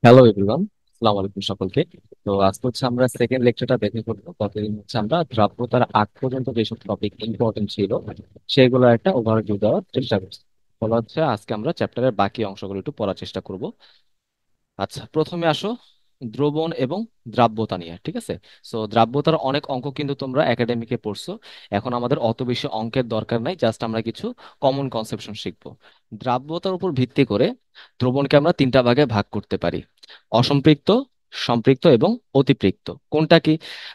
Hello everyone, আসসালামু আলাইকুম সকলকে। তো আজকে হচ্ছে আমরা সেকেন্ড লেকচারটা দেখে ফেলবো। ততদিন হচ্ছে আমরা দ্রাব্যতার আগ পর্যন্ত যেসব টপিক ইম্পর্টেন্ট ছিল সেগুলো একটা ওভারভিউ দেওয়ার চেষ্টা করছি। বলা হচ্ছে আজকে আমরা চ্যাপ্টারের বাকি অংশগুলো একটু পড়ার চেষ্টা করব। আচ্ছা, প্রথমে আসো দ্রবণ এবং দ্রাব্যতা নিয়ে, ঠিক আছে? সো দ্রাব্যতার অনেক অঙ্ক কিন্তু তোমরা একাডেমিকে পড়ছো। এখন আমাদের অত বেশি অঙ্কের দরকার নাই, জাস্ট আমরা কিছু কমন কনসেপশন শিখবো। দ্রাব্যতার উপর ভিত্তি করে দ্রবণকে আমরা তিনটা ভাগে ভাগ করতে পারি: অসম্পৃক্ত, সম্পৃক্ত এবং অতিপৃক্ত। কোনটা কি?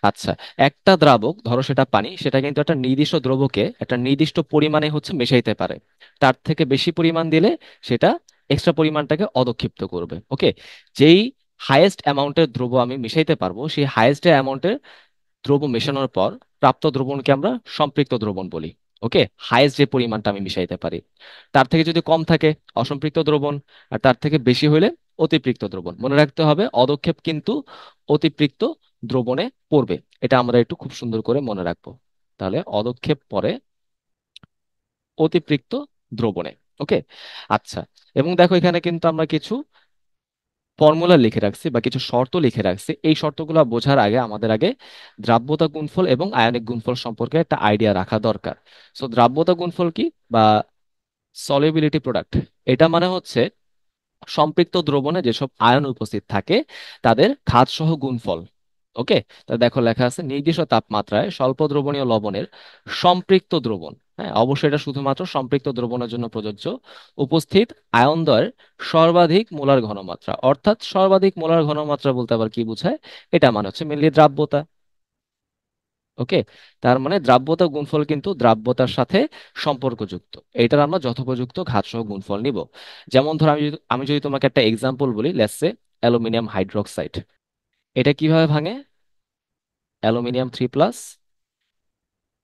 আচ্ছা, একটা দ্রাবক, ধরো সেটা পানি, সেটা কিন্তু একটা নির্দিষ্ট দ্রবকে একটা নির্দিষ্ট পরিমাণে হচ্ছে মেশাইতে পারে। তার থেকে বেশি পরিমাণ দিলে সেটা এক্সট্রা পরিমাণটাকে অদক্ষিপ্ত করবে। ওকে, যেই হাইয়েস্ট অ্যামাউন্টের দ্রব্য আমি মিশাইতে পারবো, সেই হাইয়েস্ট অ্যামাউন্টের দ্রব্য মেশানোর পর প্রাপ্ত দ্রবণকে আমরা সম্পৃক্ত দ্রবণ বলি। ওকে, হাইয়েস্ট যে পরিমাণটা আমি মিশাইতে পারি, তার থেকে যদি কম থাকে অসম্পৃক্ত দ্রবণ, আর তার থেকে বেশি হলে অতিপৃক্ত দ্রবণ। মনে রাখতে হবে অদক্ষেপ কিন্তু অতিপৃক্ত দ্রবণে পড়বে। এটা আমরা একটু খুব সুন্দর করে মনে রাখবো। তাহলে অদক্ষেপ পরে অতিপৃক্ত দ্রবণে। ওকে, আচ্ছা। এবং দেখো এখানে কিন্তু আমরা কিছু ফর্মুলা লিখে রাখছি বা কিছু শর্ত লিখে রাখছি। এই শর্তগুলো বোঝার আগে আমাদের আগে দ্রাব্যতা গুণফল এবং আয়নিক গুণফল সম্পর্কে একটা আইডিয়া রাখা দরকার। সো দ্রাব্যতা গুণফল কি, বা সলিউবিলিটি প্রোডাক্ট, এটা মানে হচ্ছে সম্পৃক্ত দ্রবণে যেসব আয়ন উপস্থিত থাকে তাদের ঘাতসহ গুণফল। ওকে, তা দেখো লেখা আছে নির্দিষ্ট তাপমাত্রায় স্বল্প দ্রবণীয় লবণের সম্পৃক্ত দ্রবণ, হ্যাঁ অবশ্যই এটা শুধুমাত্র সম্পৃক্ত দ্রবণের জন্য প্রযোজ্য, উপস্থিত আয়নদ্বয়ের সর্বাধিক মোলার ঘনমাত্রা। অর্থাৎ সর্বাধিক মোলার ঘনমাত্রা বলতে আবার কি বোঝায়? এটা মানে হচ্ছে মেনলি দ্রাব্যতা। ওকে, তার মানে দ্রাব্যতা গুণফল কিন্তু দ্রাব্যতার সাথে সম্পর্কযুক্ত। এটার আমরা যথোপযুক্ত ঘাতসহ গুণফল নিব। যেমন ধর আমি যদি তোমাকে একটা এক্সাম্পল বলি, লেটস সে অ্যালুমিনিয়াম হাইড্রোক্সাইড। এটা কিভাবে ভাঙে? অ্যালুমিনিয়াম 3+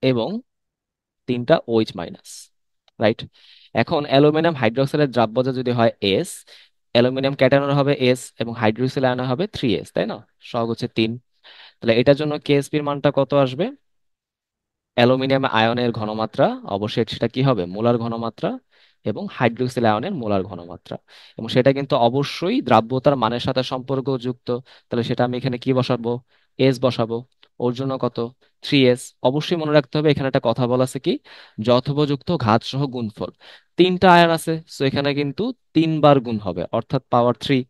এবং তিনটা OH মাইনাস, রাইট? এখন অ্যালুমিনিয়াম হাইড্রোক্সাইডের দ্রাব্যতা যদি হয় এস, অ্যালুমিনিয়াম ক্যাটায়নের হবে এস এবং হাইড্রোক্সিল আয়নের হবে 3s, তাই না? সহগ হচ্ছে 3। তাহলে এটার জন্য কেএসপির মানটা কত আসবে? অ্যালুমিনিয়াম আয়নের ঘনমাত্রা, অবশ্যই সেটা কি হবে? মোলার ঘনমাত্রা, এবং হাইড্রোক্সিল আয়নের মোলার ঘনমাত্রা। এবং সেটা কিন্তু অবশ্যই দ্রাব্যতার মানের সাথে সম্পর্কযুক্ত। তাহলে সেটা আমি এখানে কি বসাবো? এস বসাবো। ওর জন্য কত? 3s। অবশ্যই মনে রাখতে হবে এখানে একটা কথা বলা আছে কি, যথোপযুক্ত ঘাত সহ গুণফল। তিনটা আয়ন আছে, সো এখানে কিন্তু 3 বার গুণ হবে, অর্থাৎ পাওয়ার 3।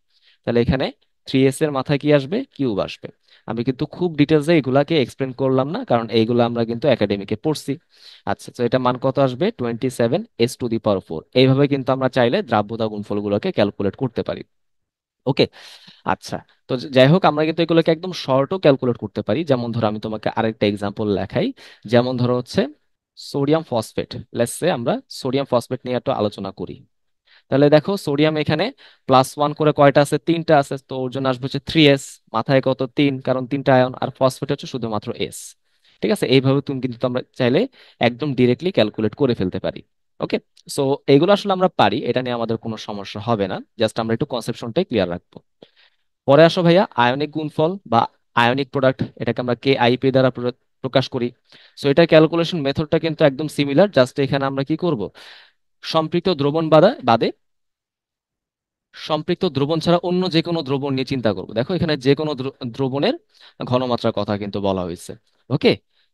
তাহলে এখানে 3s এর মাথায় কি আসবে? কিউব আসবে। আমি কিন্তু খুব ডিটেলসে এগুলাকে এক্সপ্লেন করলাম না, কারণ এইগুলো আমরা কিন্তু একাডেমিকে পড়ছি। আচ্ছা, তো এটা মান কত আসবে? 27s⁴। এইভাবে কিন্তু আমরা চাইলে দ্রাব্যতা গুণফলগুলোকে ক্যালকুলেট করতে পারি। ওকে, আচ্ছা। তো যাই হোক, আমরা কিন্তু এগুলোকে একদম শর্টও ক্যালকুলেট করতে পারি। যেমন ধরো আমি তোমাকে আরেকটা এক্সাম্পল লেখাই। যেমন ধরো হচ্ছে সোডিয়াম ফসফেট। লেটস সে আমরা সোডিয়াম ফসফেট নিয়ে একটু আলোচনা করি। তাহলে দেখো সোডিয়াম এখানে +1 করে কয়টা আছে? তিনটা আছে, তো ওর জন্য আসবে হচ্ছে 3s। মাথায় কত? 3, কারণ তিনটা আয়ন। আর ফসফেট হচ্ছে শুধুমাত্র এস। ঠিক আছে, এইভাবে তুমি কিন্তু আমরা চাইলে একদম ডিরেক্টলি ক্যালকুলেট করে ফেলতে পারি। ওকে, সো এগুলো আসলে আমরা পারি, এটা নিয়ে আমাদের কোনো সমস্যা হবে না। জাস্ট আমরা একটু কনসেপশনটাই ক্লিয়ার রাখবো। পরে আসো ভাইয়া আয়নিক গুণফল বা আয়নিক প্রোডাক্ট, এটাকে আমরা KIP দ্বারা প্রকাশ করি। সো এটার ক্যালকুলেশন মেথডটা কিন্তু একদম সিমিলার, জাস্ট এখানে আমরা কি করব? সম্পৃক্ত দ্রবণ বাদে বাদে সম্পৃক্ত দ্রবণ ছাড়া অন্য যে কোনো দ্রবণ নিয়ে চিন্তা করব। দেখো এখানে যে কোনো দ্রবণের ঘনমাত্রার কথা কিন্তু বলা হয়েছে। ওকে,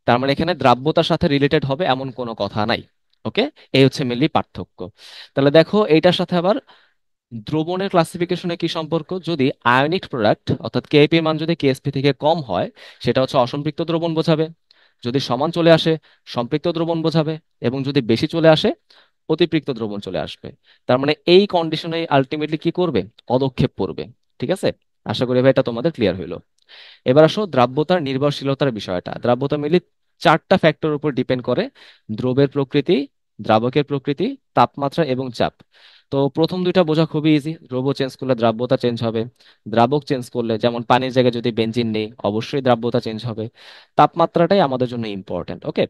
তার মানে এখানে দ্রাব্যতার সাথে রিলেটেড হবে এমন কোনো কথা নাই। ওকে, এই হচ্ছে মেনলি পার্থক্য। তাহলে দেখো এইটার সাথে আবার দ্রবণের ক্লাসিফিকেশনে কি সম্পর্ক? যদি আয়নিক প্রোডাক্ট অর্থাৎ কেপি মান যদি কেএসপি থেকে কম হয়, সেটা হচ্ছে অসম্পৃক্ত দ্রবণ বোঝাবে। যদি সমান চলে আসে, সম্পৃক্ত দ্রবণ বোঝাবে। এবং যদি বেশি চলে আসে, অতিপৃক্ত দ্রবণ চলে আসবে। তার মানে এই কন্ডিশনে আলটিমেটলি কি করবে? অদক্ষেপ পড়বে। ঠিক আছে, আশা করি ভাই এটা তোমাদের ক্লিয়ার হইলো। এবার আসো দ্রাব্যতার নির্ভরশীলতার বিষয়টা। দ্রাব্যতা মিলি চারটা ফ্যাক্টর উপর ডিপেন্ড করে: দ্রবের প্রকৃতি, দ্রাবকের প্রকৃতি, তাপমাত্রা এবং চাপ। তো প্রথম দুইটা বোঝা খুবই ইজি। দ্রব্য চেঞ্জ করলে দ্রাব্যতা চেঞ্জ হবে। দ্রাবক চেঞ্জ করলে, যেমন পানির জায়গায় যদি বেনজিন নেই, অবশ্যই দ্রাব্যতা চেঞ্জ হবে। তাপমাত্রাটাই আমাদের জন্য ইম্পর্টেন্ট। ওকে,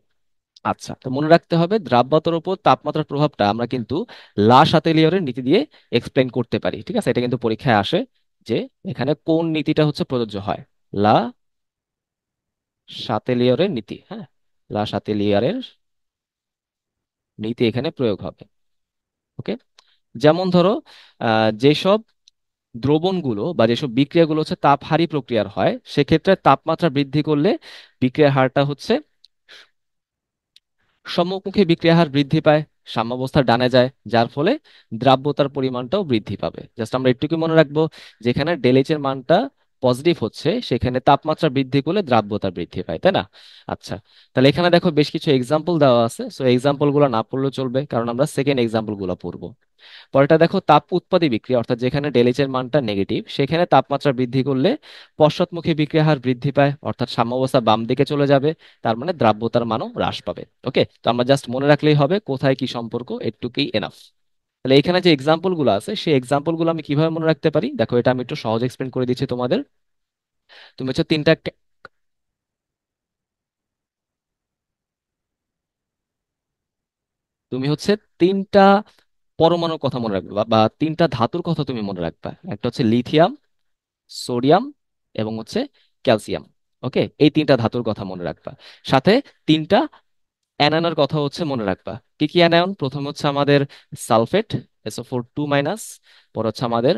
আচ্ছা। তো মনে রাখতে হবে দ্রাব্যতার উপর তাপমাত্রার প্রভাবটা আমরা কিন্তু লা শাতেলিয়রের নীতি দিয়ে এক্সপ্লেন করতে পারি। ঠিক আছে, এটা কিন্তু পরীক্ষায় আসে যে এখানে কোন নীতিটা হচ্ছে প্রযোজ্য হয়। লা শাতেলিয়রের নীতি, হ্যাঁ, লা শাতেলিয়রের নীতি এখানে প্রয়োগ হবে। ওকে, যেমন ধরো যেসব দ্রবণগুলো বা যেসব বিক্রিয়াগুলো হচ্ছে তাপহারী প্রক্রিয়ার হয়, সেক্ষেত্রে তাপমাত্রা বৃদ্ধি করলে বিক্রিয়ার হারটা হচ্ছে সম্মুখমুখী বিক্রিয়ার হার বৃদ্ধি পায়, সাম্যাবস্থা ডানে যায়, যার ফলে দ্রাব্যতার পরিমাণটাও বৃদ্ধি পাবে। জাস্ট আমরা একটু মনে রাখবো, যেখানে ডেলএইচ এর মানটা পজিটিভ হচ্ছে সেখানে তাপমাত্রা বৃদ্ধি করলে দ্রাব্যতা বৃদ্ধি পায়, তাই না? আচ্ছা, তাহলে এখানে দেখো বেশ কিছু এক্সাম্পল দেওয়া আছে, সো এক্সাম্পল গুলো না পড়লেও চলবে, কারণ আমরা সেকেন্ড এক্সাম্পল গুলো পড়বো। পরেরটা দেখো, তাপ উৎপাদী বিক্রিয়া, অর্থাৎ যেখানে ডেলএইচ এর মানটা নেগেটিভ সেখানে তাপমাত্রা বৃদ্ধি করলে পশ্চাৎমুখী বিক্রিয়া হার বৃদ্ধি পায়, অর্থাৎ সাম্যাবস্থা বাম দিকে চলে যাবে, তার মানে দ্রাব্যতার মানও হ্রাস পাবে। ওকে, তো আমরা জাস্ট মনে রাখলেই হবে কোথায় কি সম্পর্ক, এটুকুই এনাফ। তাহলে এখানে যে এক্সাম্পল গুলো আছে সেই এক্সাম্পল গুলো আমি কিভাবে মনে রাখতে পারি, দেখো এটা আমি একটু সহজ এক্সপ্লেন করে দিচ্ছি তোমাদের। তুমি হচ্ছে তুমি হচ্ছে তিনটা পরমাণুর কথা মনে রাখবে, বা তিনটা ধাতুর কথা তুমি মনে রাখবে। একটা হচ্ছে লিথিয়াম, সোডিয়াম এবং হচ্ছে ক্যালসিয়াম। ওকে, এই তিনটা ধাতুর কথা মনে রাখবা। সাথে তিনটা অ্যানায়নের কথা হচ্ছে মনে রাখবা। কি কি অ্যানায়ন? প্রথম হচ্ছে আমাদের সালফেট, SO4 2 মাইনাস। পর হচ্ছে আমাদের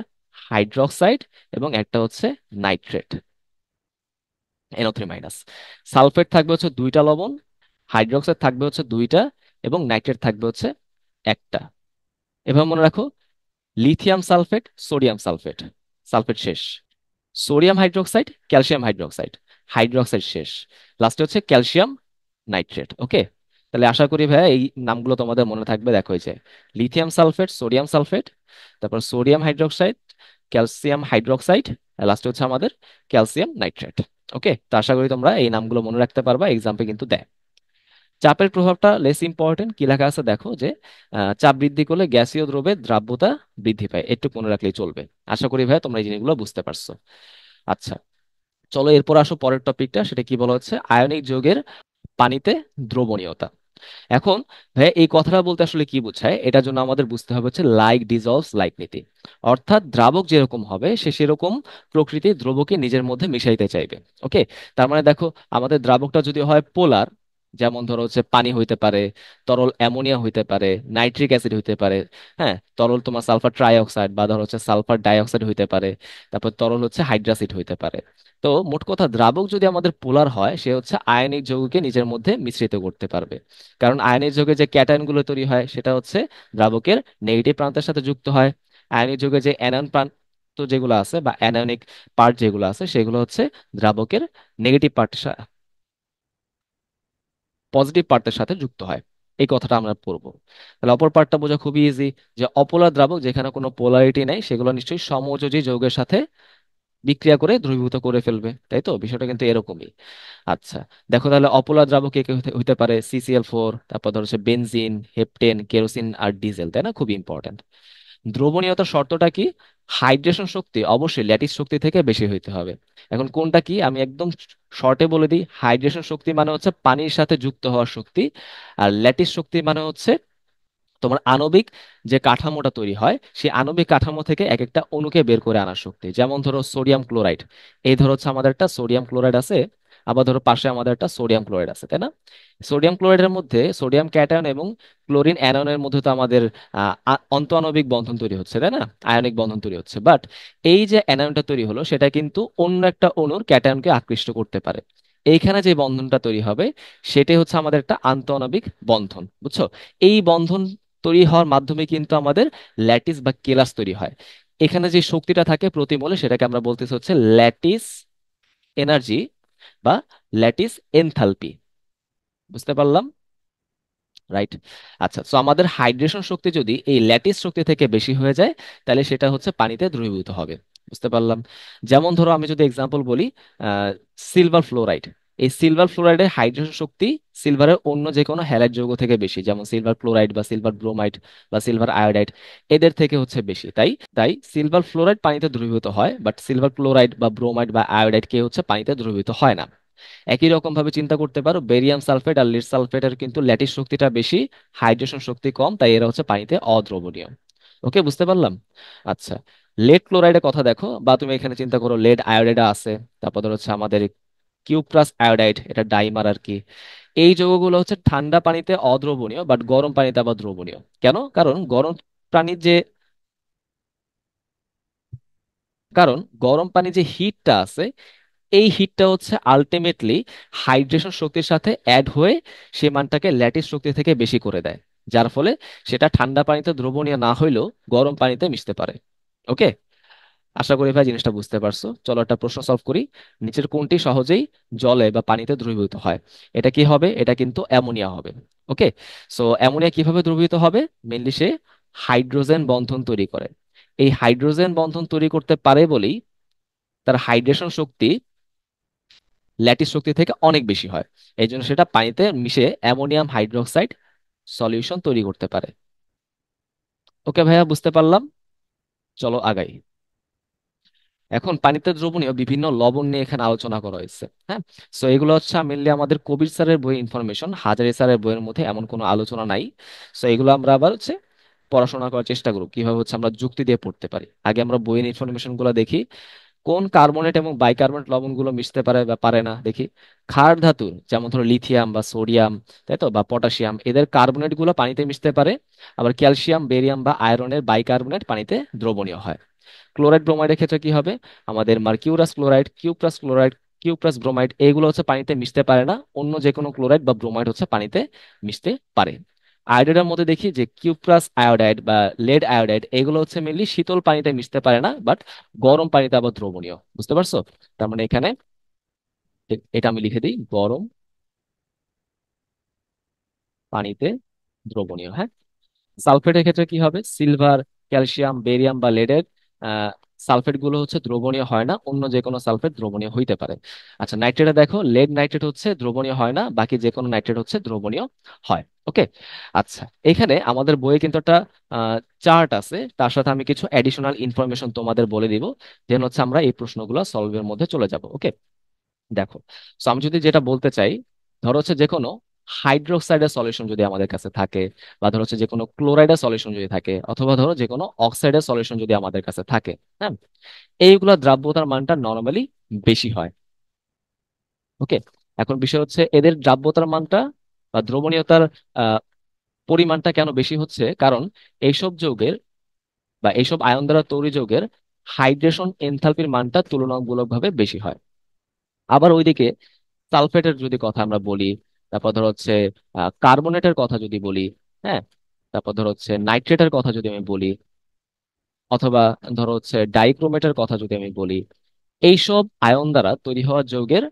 হাইড্রোক্সাইড, এবং একটা হচ্ছে নাইট্রেট, NO3 মাইনাস। সালফেট থাকবে হচ্ছে দুইটা লবণ, হাইড্রোক্সাইড থাকবে হচ্ছে দুইটা, এবং নাইট্রেট থাকবে হচ্ছে একটা। এভাবে মনে রাখো, lithium sulphate, sodium sulphate, sulphate শেষ। Sodium hydroxide, calcium hydroxide, hydroxide শেষ। লাস্টে হচ্ছে ক্যালসিয়াম নাইট্রেট। ওকে, তাহলে আশা করি ভাইয়া এই নামগুলো তোমাদের মনে থাকবে। দেখো এই যে লিথিয়াম সালফেট, সোডিয়াম সালফেট, তারপর সোডিয়াম হাইড্রোক্সাইড, ক্যালসিয়াম হাইড্রোক্সাইড, লাস্টে হচ্ছে আমাদের ক্যালসিয়াম নাইট্রেট। ওকে, তো আশা করি তোমরা এই নামগুলো মনে রাখতে পারবা, এক্সাম্পল কিন্তু দেয়। চাপের প্রভাবটা লেস ইম্পর্টেন্ট, কি লেখা আছে দেখো যে চাপ বৃদ্ধি করলে গ্যাসীয় দ্রব্যের দ্রাব্যতা বৃদ্ধি পায়, একটু মনে রাখলেই চলবে। আশা করি ভাইয়া তোমরা এই জিনিসগুলো বুঝতে পারছো। আচ্ছা, চলো এরপর আসো পরের টপিকটা, সেটা কি বলা হচ্ছে আয়নিক যৌগের পানিতে দ্রবণীয়তা। এখন ভাইয়া এই কথাটা বলতে আসলে কি বোঝায়, এটার জন্য আমাদের বুঝতে হবে হচ্ছে লাইক ডিজলভস লাইক নীতি। অর্থাৎ দ্রাবক যেরকম হবে সে সেরকম প্রকৃতির দ্রবকে নিজের মধ্যে মিশাইতে চাইবে। ওকে, তার মানে দেখো, আমাদের দ্রাবকটা যদি হয় পোলার, যেমন ধরো হচ্ছে পানি হইতে পারে, তরল অ্যামোনিয়া হইতে পারে, নাইট্রিক অ্যাসিড হইতে পারে, হ্যাঁ, তরল তোমার সালফার ট্রাইঅক্সাইড বা ধরো হচ্ছে সালফার ডাইঅক্সাইড হইতে পারে, তারপর তরল হচ্ছে হাইড্রাসিড হইতে পারে। তো মোট কথা, দ্রাবক যদি আমাদের পোলার হয় সে হচ্ছে আয়নিক যৌগকে নিজের মধ্যে মিশ্রিত করতে পারবে। কারণ আয়নিক যৌগে যে ক্যাটায়ন গুলো তৈরি হয় সেটা হচ্ছে দ্রাবকের নেগেটিভ প্রান্তের সাথে যুক্ত হয়। আয়নিক যৌগে যে অ্যানায়ন প্রান্ত যেগুলো আছে বা অ্যানায়নিক পার্ট যেগুলো আছে সেগুলো হচ্ছে দ্রাবকের নেগেটিভ পার্টের, পজিটিভ পার্টের সাথে যুক্ত হয়। এই কথাটা আমরা পড়বো। তাহলে অপর পার্টটা বোঝা খুবই ইজি, যে অপোলার দ্রাবক যেখানে কোনো পোলারিটি নেই সেগুলো নিশ্চয়ই সমযোজী যৌগের সাথে বিক্রিয়া করে দ্রবীভূত করে ফেলবে, তাই তো? বিষয়টা কিন্তু এরকমই। আচ্ছা, দেখো তাহলে অপোলার দ্রাবক কে কে হতে হতে পারে, CCl4, তারপর ধরো হচ্ছে বেনজিন, হেপটেন, কেরোসিন আর ডিজেল, তাই না? খুবই ইম্পর্টেন্ট। দ্রবণীয়তার শর্তটা কি? হাইড্রেশন শক্তি অবশ্যই ল্যাটিস শক্তি থেকে বেশি হইতে হবে। এখন কোনটা কি আমি একদম শর্টে বলে দিই, হাইড্রেশন শক্তি মানে হচ্ছে পানির সাথে যুক্ত হওয়ার শক্তি, আর ল্যাটিস শক্তি মানে হচ্ছে তোমার আণবিক যে কাঠামোটা তৈরি হয় সেই আণবিক কাঠামো থেকে এক একটা অণুকে বের করে আনার শক্তি। যেমন ধরো সোডিয়াম ক্লোরাইড, এই ধরো হচ্ছে আমাদের একটা সোডিয়াম ক্লোরাইড আছে, আবার ধরো পাশে আমাদের একটা সোডিয়াম ক্লোরাইড আছে, তাই না? সোডিয়াম ক্লোরাইডের মধ্যে সোডিয়াম ক্যাটায়ন এবং ক্লোরিন অ্যানায়নের মধ্যে তো আমাদের অন্তঃআণবিক বন্ধন তৈরি হচ্ছে, তাই না? আয়নিক বন্ধন তৈরি হচ্ছে, বাট এই যে অ্যানায়নটা তৈরি হলো সেটা কিন্তু অন্য একটা অণুর ক্যাটায়নকে আকৃষ্ট করতে পারে। এইখানে যে বন্ধনটা তৈরি হবে সেটাই হচ্ছে আমাদের একটা আন্তঃআণবিক বন্ধন, বুঝছো? এই বন্ধন তৈরি হওয়ার মাধ্যমে কিন্তু আমাদের ল্যাটিস বা কেলাস তৈরি হয়। এখানে যে শক্তিটা থাকে প্রতি মোলে সেটাকে আমরা বলতেছি হচ্ছে ল্যাটিস এনার্জি বা ল্যাটিস এনথালপি। বুঝতে পারলাম? রাইট। আচ্ছা, তো আমাদের হাইড্রেশন শক্তি যদি এই ল্যাটিস শক্তি থেকে বেশি হয়ে যায় তাহলে সেটা হচ্ছে পানিতে দ্রবীভূত হবে। বুঝতে পারলাম? যেমন ধরো আমি যদি এক্সাম্পল বলি, সিলভার ফ্লোরাইড, এই সিলভার ফ্লোরাইডের হাইড্রেশন শক্তি সিলভারের অন্য যে কোনো হ্যালাইড যৌগ থেকে বেশি, যেমন সিলভার ক্লোরাইড বা সিলভার ব্রোমাইড বা সিলভার আয়োডাইড, এদের থেকে হচ্ছে বেশি। তাই তাই সিলভার ফ্লোরাইড পানিতে দ্রবীভূত হয়, বাট সিলভার ক্লোরাইড বা ব্রোমাইড বা আয়োডাইড কে হচ্ছে পানিতে দ্রবীভূত হয় না। একই রকম ভাবে চিন্তা করতে পারো, বেরিয়াম সালফেট আর লিড সালফেটের কিন্তু ল্যাটিস শক্তিটা বেশি, হাইড্রেশন শক্তি কম, তাই এরা হচ্ছে পানিতে অদ্রবণীয়। ওকে, বুঝতে পারলাম? আচ্ছা, লেড ক্লোরাইডের কথা দেখো, বা তুমি এখানে চিন্তা করো লেড আয়োডাইড আছে, তারপর ধর হচ্ছে আমাদের কিউপ্রাস আয়োডাইড, এটা ডাইমার আর কি। এই যৌগগুলো হচ্ছে ঠান্ডা পানিতে অদ্রবণীয়, বাট গরম পানিতে আবার দ্রবণীয়। কেন? কারণ গরম পানির যে কারণ গরম পানি যে হিটটা আছে, এই হিটটা হচ্ছে আলটিমেটলি হাইড্রেশন শক্তির সাথে অ্যাড হয়ে সে মানটাকে ল্যাটিস শক্তি থেকে বেশি করে দেয়, যার ফলে সেটা ঠান্ডা পানিতে দ্রবণীয় না হইলেও গরম পানিতে মিশতে পারে। ওকে, আশা করি ভাই জিনিসটা বুঝতে পারছো। চলো একটা প্রশ্ন সলভ করি। নিচের কোনটি সহজেই জলে বা পানিতে দ্রবীভূত হয়? এটা কি হবে? এটা কিন্তু অ্যামোনিয়া হবে। ওকে, সো অ্যামোনিয়া কিভাবে দ্রবীভূত হবে? মেনলি সে হাইড্রোজেন বন্ধন তৈরি করে। এই হাইড্রোজেন বন্ধন তৈরি করতে পারে বলেই তার হাইড্রেশন শক্তি ল্যাটিস শক্তি থেকে অনেক বেশি হয়। এই জন্য সেটা পানিতে মিশে অ্যামোনিয়াম হাইড্রোক্সাইড সলিউশন তৈরি করতে পারে। ওকে ভাইয়া, বুঝতে পারলাম। চলো আগাই। এখন পানিতে দ্রবণীয় বিভিন্ন লবণ নিয়ে এখানে আলোচনা করা হয়েছে। হ্যাঁ, সো এগুলো হচ্ছে মেনলি আমাদের কবির স্যারের বই ইনফরমেশন, হাজারি স্যারের বইয়ের মধ্যে এমন কোনো আলোচনা নাই। সো এগুলো আমরা আবার হচ্ছে পড়াশোনা করার চেষ্টা করব কিভাবে হচ্ছে আমরা যুক্তি দিয়ে পড়তে পারি। আগে আমরা বইয়ের ইনফরমেশন গুলো দেখি, কোন কার্বনেট এবং বাইকার্বনেট লবণগুলো মিশতে পারে বা পারে না দেখি। ক্ষার ধাতুর যেমন ধরো লিথিয়াম বা সোডিয়াম, তাই তো, বা পটাশিয়াম, এদের কার্বনেট গুলো পানিতে মিশতে পারে। আবার ক্যালসিয়াম, বেরিয়াম বা আয়রনের বাইকার্বনেট পানিতে দ্রবণীয় হয়। ক্লোরাইড ব্রোমাইডের ক্ষেত্রে কি হবে? আমাদের mercurous chloride, cuprous chloride, cuprous bromide, এগুলো হচ্ছে পানিতে মিশতে পারে না। অন্য যে কোনো ক্লোরাইড বা ব্রোমাইড হচ্ছে পানিতে মিশতে পারে। আয়োডাইডের মধ্যে দেখি যে কিউপ্রাস আয়োডাইড বা লেড আয়োডাইড, এগুলো হচ্ছে মেনলি শীতল পানিতে মিশতে পারে না, বাট গরম পানিতে আবার দ্রবণীয়। বুঝতে পারছো? তার মানে এখানে এটা আমি লিখে দিই, গরম পানিতে দ্রবণীয়। হ্যাঁ, সালফেটের ক্ষেত্রে কি হবে? সিলভার, ক্যালসিয়াম, বেরিয়াম বা লেডের সালফেট গুলো হচ্ছে দ্রবণীয় হয় না, অন্য যে কোনো সালফেট দ্রবণীয় হইতে পারে। আচ্ছা, নাইট্রেটে দেখো, লেড নাইট্রেট হচ্ছে দ্রবণীয় হয় না, বাকি যে কোনো নাইট্রেট হচ্ছে দ্রবণীয় হয়। ওকে, আচ্ছা, এখানে আমাদের বইয়ে কিন্তু একটা চার্ট আছে, তার সাথে আমি কিছু অ্যাডিশনাল ইনফরমেশন তোমাদের বলে দিব, দেন হচ্ছে আমরা এই প্রশ্নগুলো সলভের মধ্যে চলে যাব। ওকে, দেখো, তো আমি যদি যেটা বলতে চাই, ধরো হচ্ছে যে কোনো হাইড্রোক্সাইডের সলিউশন যদি আমাদের কাছে থাকে, বা ধরো হচ্ছে যে কোনো ক্লোরাইডের সলিউশন যদি থাকে, অথবা ধরো যে কোনো অক্সাইডের সলিউশন যদি আমাদের কাছে থাকে, হ্যাঁ, এইগুলা দ্রাব্যতার মানটা নর্মালি বেশি হয়। ওকে, এখন বিষয় হচ্ছে এদের দ্রাব্যতার মানটা বা দ্রবণীয়তার আহ, পরিমাণটা কেন বেশি হচ্ছে? কারণ এইসব যৌগের বা এইসব আয়ন দ্বারা তৈরি যৌগের হাইড্রেশন এনথালপির মানটা তুলনামূলকভাবে বেশি হয়। আবার ওইদিকে সালফেটের যদি কথা আমরা বলি, তারপর ধর হচ্ছে কার্বনেটের কথা যদি বলি, হ্যাঁ, তারপর ধর হচ্ছে নাইট্রেটের কথা যদি আমি বলি, অথবা ধরো হচ্ছে ডাইক্রোমেটের কথা যদি আমি বলি, এইসব আয়ন দ্বারা তৈরি হওয়া যৌগের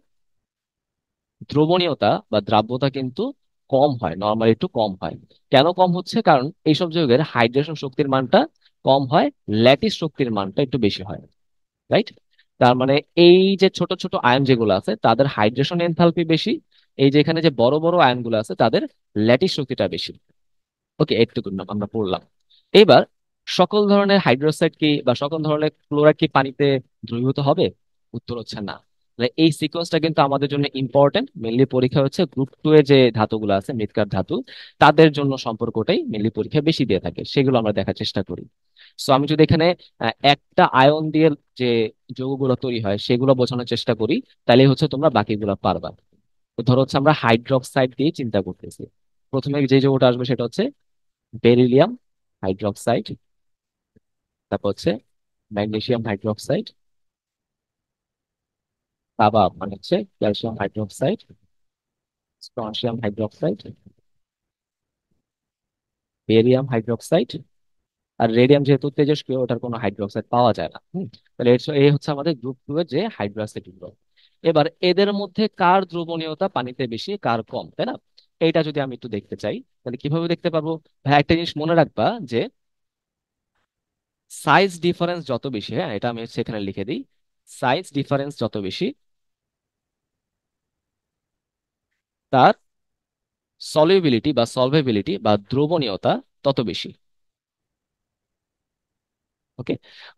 দ্রবণীয়তা বা দ্রাব্যতা কিন্তু কম হয়, নর্মালি একটু কম হয়। কেন কম হচ্ছে? কারণ এইসব যৌগের হাইড্রেশন শক্তির মানটা কম হয়, ল্যাটিস শক্তির মানটা একটু বেশি হয়। রাইট? তার মানে এই যে ছোট ছোট আয়ন যেগুলো আছে তাদের হাইড্রেশন এনথালপি বেশি, এই যে এখানে যে বড় বড় আয়নগুলো আছে তাদের ল্যাটিস শক্তিটা বেশি। ওকে, এইটুকু আমরা পড়লাম। এবার সকল ধরনের হাইড্রোক্সাইড কি বা সকল ধরনের ক্লোরাইড কি পানিতে দ্রবীভূত হবে? উত্তর হচ্ছে না। তাহলে এই সিকোয়েন্সটা কিন্তু আমাদের জন্য ইম্পর্টেন্ট। মেনলি পরীক্ষা হচ্ছে গ্রুপ টু এ যে ধাতুগুলো আছে, মৃৎকার ধাতু, তাদের জন্য সম্পর্কটাই মেনলি পরীক্ষা বেশি দিয়ে থাকে, সেগুলো আমরা দেখার চেষ্টা করি। সো আমি যদি এখানে একটা আয়ন দিয়ে যে যৌগগুলো তৈরি হয় সেগুলো বোঝানোর চেষ্টা করি, তাহলে হচ্ছে তোমরা বাকিগুলো পারবা। তো ধরো হচ্ছে আমরা হাইড্রোক্সাইড দিয়ে চিন্তা করতেছি। প্রথমে যে যৌগটা আসবে সেটা হচ্ছে বেরিলিয়াম হাইড্রোক্সাইড, তারপর হচ্ছে ম্যাগনেসিয়াম হাইড্রোক্সাইড, মানে হচ্ছে calcium hydroxide, strontium hydroxide, barium hydroxide. আর রেডিয়াম যেহেতু তেজস্ক্রিয়, ওটার কোনো হাইড্রোক্সাইড পাওয়া যায় না। তাহলে এই হচ্ছে আমাদের গ্রুপ টু এর যে হাইড্রোক্সাইড গুলো। এবার এদের মধ্যে কার দ্রবণীয়তা পানিতে বেশি, কার কম, তাই না? এইটা যদি আমি একটু দেখতে চাই, তাহলে কিভাবে দেখতে পারবো? ভাই একটা জিনিস মনে রাখবা যে সাইজ ডিফারেন্স যত বেশি, হ্যাঁ, এটা আমি হচ্ছে এখানে লিখে দিই, সাইজ ডিফারেন্স যত বেশি তার সলিউবিলিটি বা সলভেবিলিটি বা দ্রবণীয়তা তত বেশি। ওকে,